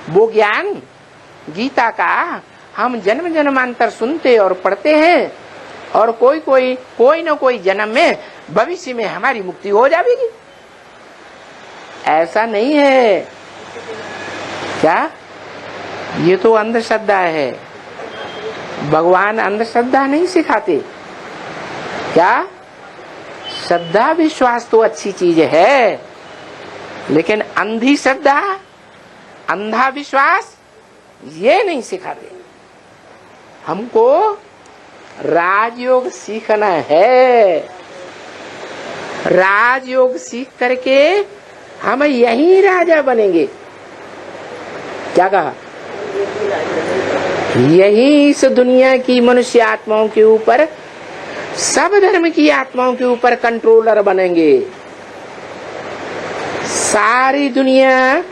वो ज्ञान गीता का हम जन्म जन्मांतर सुनते और पढ़ते हैं, और कोई न कोई जन्म में भविष्य में हमारी मुक्ति हो जाएगी। ऐसा नहीं है। क्या? ये तो अंधश्रद्धा है। भगवान अंधश्रद्धा नहीं सिखाते। क्या? श्रद्धा विश्वास तो अच्छी चीज है, लेकिन अंधी श्रद्धा, अंधा विश्वास ये नहीं सिखाते। हमको राजयोग सीखना है। राजयोग सीख करके हम यही राजा बनेंगे। क्या कहा? यही इस दुनिया की मनुष्य आत्माओं के ऊपर, सब धर्म की आत्माओं के ऊपर कंट्रोलर बनेंगे। सारी दुनिया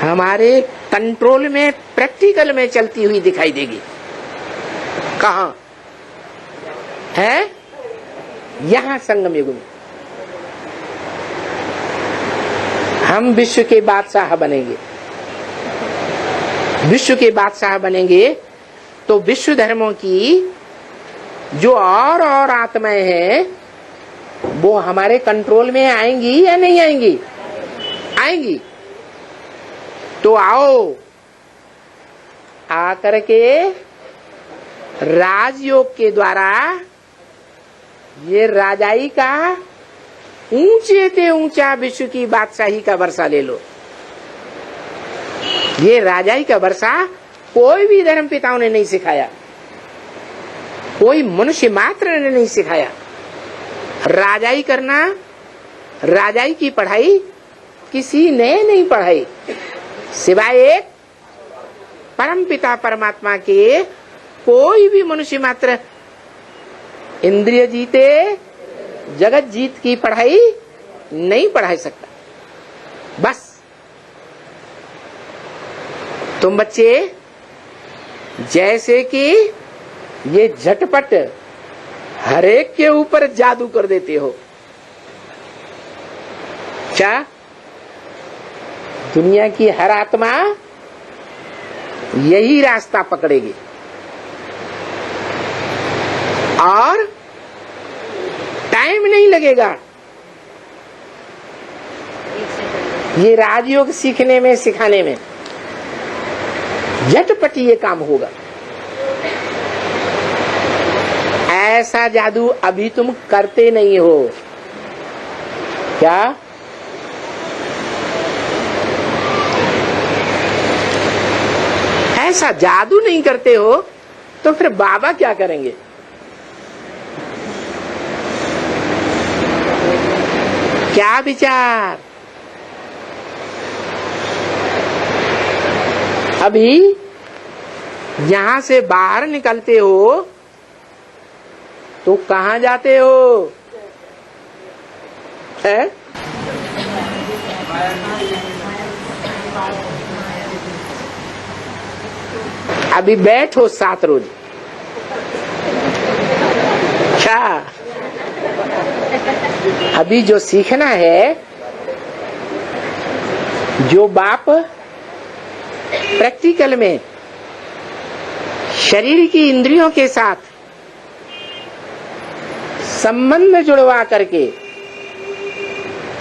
हमारे कंट्रोल में, प्रैक्टिकल में चलती हुई दिखाई देगी। कहां है? यहां संगम युग में हम विश्व के बादशाह बनेंगे। विश्व के बादशाह बनेंगे तो विश्व धर्मों की जो और आत्माएं हैं वो हमारे कंट्रोल में आएंगी या नहीं आएंगी? आएंगी। तो आओ, आकर के राजयोग के द्वारा ये राजाई का ऊंचे से ऊंचा विश्व की बादशाही का वर्षा ले लो। ये राजाई का वर्षा कोई भी धर्म पिताओं ने नहीं सिखाया, कोई मनुष्य मात्र ने नहीं सिखाया। राजाई करना, राजाई की पढ़ाई किसी ने नहीं पढ़ाई सिवाय एक परम पिता परमात्मा के। कोई भी मनुष्य मात्र इंद्रिय जीते जगत जीत की पढ़ाई नहीं पढ़ा सकता। बस तुम बच्चे जैसे कि ये झटपट हरेक के ऊपर जादू कर देते हो। क्या दुनिया की हर आत्मा यही रास्ता पकड़ेगी और टाइम नहीं लगेगा। ये राजयोग सीखने में, सिखाने में झटपट ये काम होगा। ऐसा जादू अभी तुम करते नहीं हो। क्या? ऐसा जादू नहीं करते हो तो फिर बाबा क्या करेंगे? क्या विचार? अभी यहां से बाहर निकलते हो तो कहां जाते हो? है? अभी बैठो 7 रोज। क्या? अभी जो सीखना है, जो बाप प्रैक्टिकल में शरीर की इंद्रियों के साथ संबंध जुड़वा करके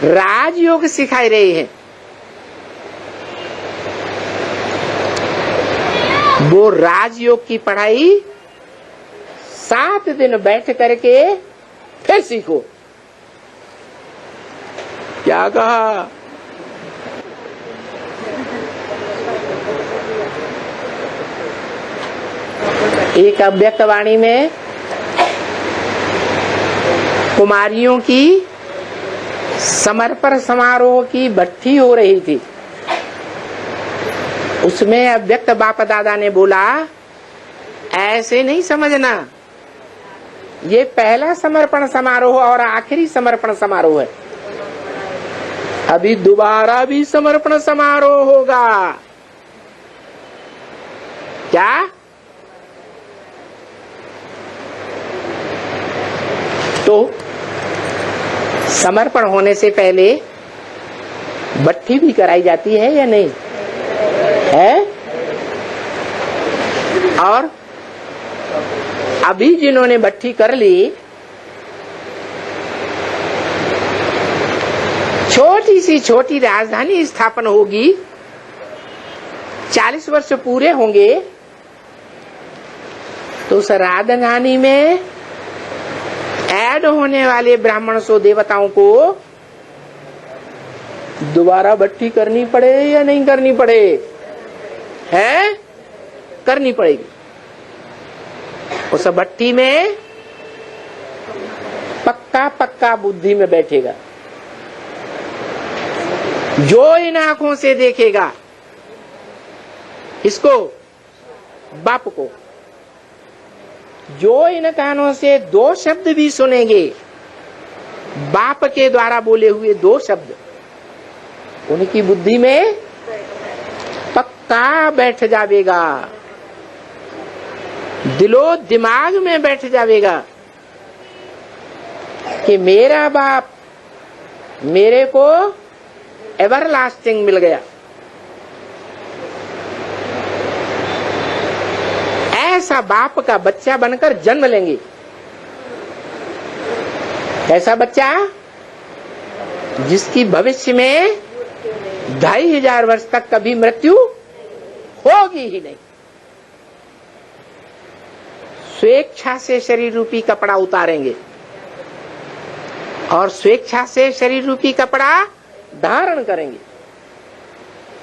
राजयोग सिखाए रहे हैं, वो राजयोग की पढ़ाई 7 दिन बैठ करके फिर सीखो। क्या कहा? एक अव्यक्त वाणी में कुमारियों की समर्पण समारोह की भट्ठी हो रही थी। उसमें अव्यक्त बाप दादा ने बोला, ऐसे नहीं समझना, ये पहला समर्पण समारोह और आखिरी समर्पण समारोह है। अभी दोबारा भी समर्पण समारोह होगा। क्या? तो समर्पण होने से पहले भट्ठी भी कराई जाती है या नहीं है? और अभी जिन्होंने भट्ठी कर ली, छोटी सी छोटी राजधानी स्थापन होगी, 40 वर्ष पूरे होंगे तो उस राजधानी में ऐड होने वाले ब्राह्मण सो देवताओं को दोबारा भट्ठी करनी पड़े या नहीं करनी पड़े? है? करनी पड़ेगी। उस भट्ठी में पक्का पक्का बुद्धि में बैठेगा। जो इन आंखों से देखेगा इसको, बाप को, जो इन कानों से दो शब्द भी सुनेंगे, बाप के द्वारा बोले हुए दो शब्द, उनकी बुद्धि में पक्का बैठ जावेगा, दिलो दिमाग में बैठ जावेगा कि मेरा बाप मेरे को एवरलास्टिंग मिल गया। ऐसा बाप का बच्चा बनकर जन्म लेंगे। ऐसा बच्चा जिसकी भविष्य में 2500 वर्ष तक कभी मृत्यु होगी ही नहीं। स्वेच्छा से शरीर रूपी कपड़ा उतारेंगे और स्वेच्छा से शरीर रूपी कपड़ा धारण करेंगे।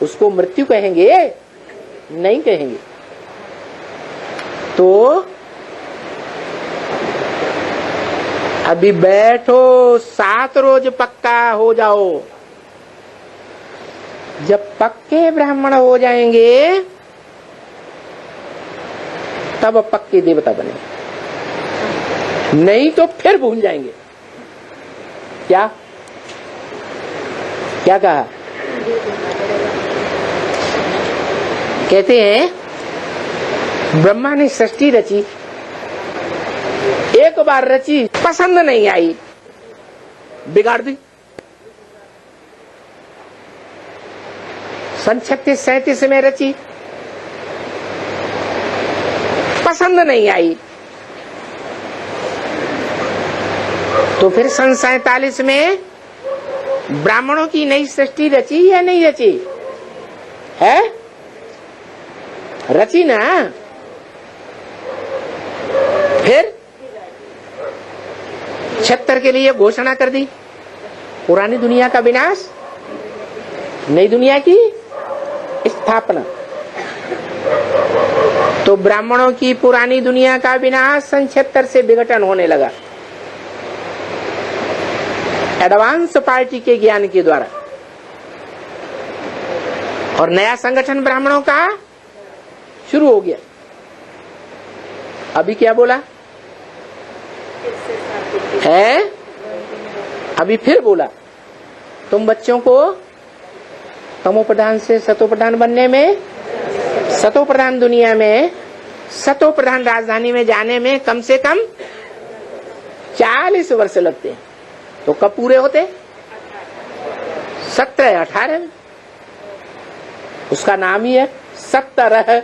उसको मृत्यु कहेंगे? नहीं कहेंगे। तो अभी बैठो, 7 रोज पक्का हो जाओ। जब पक्के ब्राह्मण हो जाएंगे तब पक्के देवता बनेंगे, नहीं तो फिर भूल जाएंगे। क्या क्या कहा? कहते हैं ब्रह्मा ने सृष्टि रची, एक बार रची, पसंद नहीं आई, बिगाड़ दी। 36-37 में रची, पसंद नहीं आई, तो फिर 47 में ब्राह्मणों की नई सृष्टि रची या नहीं रची? है रची ना। फिर 76 के लिए घोषणा कर दी, पुरानी दुनिया का विनाश, नई दुनिया की स्थापना। तो ब्राह्मणों की पुरानी दुनिया का विनाश 76 से विघटन होने लगा, एडवांस पार्टी के ज्ञान के द्वारा, और नया संगठन ब्राह्मणों का शुरू हो गया। अभी क्या बोला है? अभी फिर बोला, तुम बच्चों को तमोप्रधान से सतोप्रधान बनने में, सतोप्रधान दुनिया में, सतोप्रधान राजधानी में जाने में कम से कम 40 वर्ष लगते हैं। तो कब पूरे होते? 17-18 में। उसका नाम ही है 17।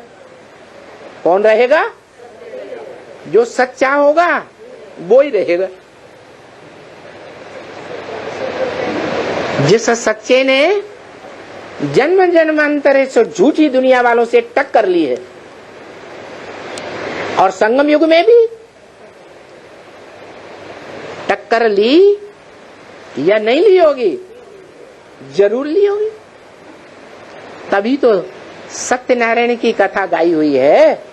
कौन रहेगा? जो सच्चा होगा वो ही रहेगा। जिस सच्चे ने जन्म जन्मांतर से झूठी दुनिया वालों से टक्कर ली है, और संगम युग में भी टक्कर ली या नहीं ली होगी, जरूर ली होगी। तभी तो सत्यनारायण की कथा गाई हुई है,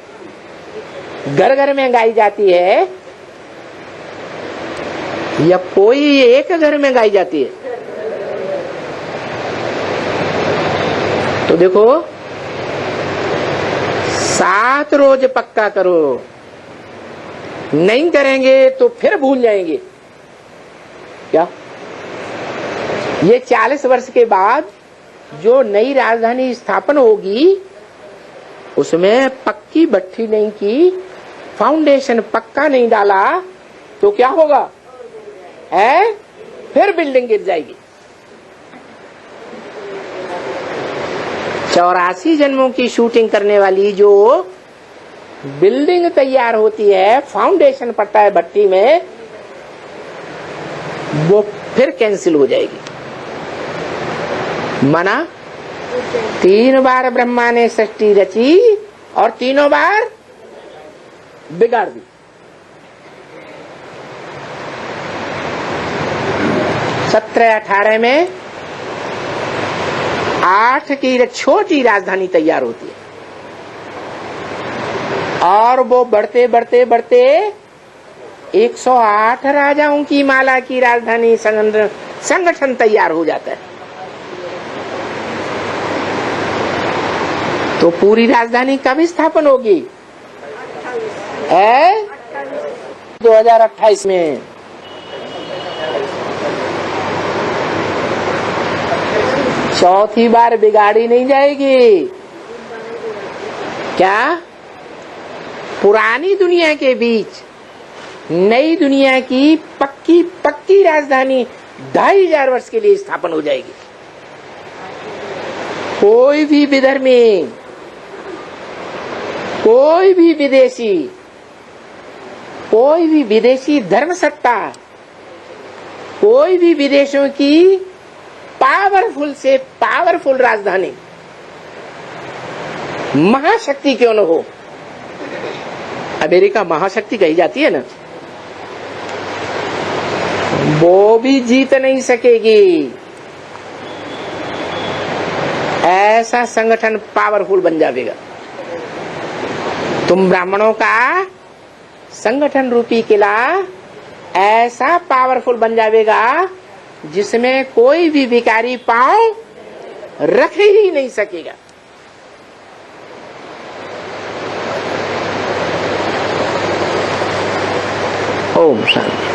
घर घर में गाई जाती है, या कोई एक घर में गाई जाती है। तो देखो, 7 रोज पक्का करो, नहीं करेंगे तो फिर भूल जाएंगे। क्या ये 40 वर्ष के बाद जो नई राजधानी स्थापन होगी, उसमें पक्की भट्ठी नहीं की, फाउंडेशन पक्का नहीं डाला, तो क्या होगा? है फिर बिल्डिंग गिर जाएगी। 84 जन्मों की शूटिंग करने वाली जो बिल्डिंग तैयार होती है, फाउंडेशन पड़ता है भट्टी में, वो फिर कैंसिल हो जाएगी। माना 3 बार ब्रह्मा ने सृष्टि रची और तीनों बार बिगाड़ दी। 17-18 में 8 की छोटी राजधानी तैयार होती है, और वो बढ़ते बढ़ते बढ़ते 108 राजाओं की माला की राजधानी संगठन तैयार हो जाता है। तो पूरी राजधानी कब स्थापन होगी? 2028 में। चौथी बार बिगाड़ी नहीं जाएगी। क्या? पुरानी दुनिया के बीच नई दुनिया की पक्की राजधानी 2500 वर्ष के लिए स्थापन हो जाएगी। कोई भी विधर्मी, कोई भी विदेशी धर्म सत्ता, कोई भी विदेशों की पावरफुल से पावरफुल राजधानी, महाशक्ति क्यों न हो, अमेरिका महाशक्ति कही जाती है ना, वो भी जीत नहीं सकेगी। ऐसा संगठन पावरफुल बन जाएगा। तुम ब्राह्मणों का संगठन रूपी किला ऐसा पावरफुल बन जाएगा जिसमें कोई भी भिखारी पांव रख ही नहीं सकेगा। ओम शांति।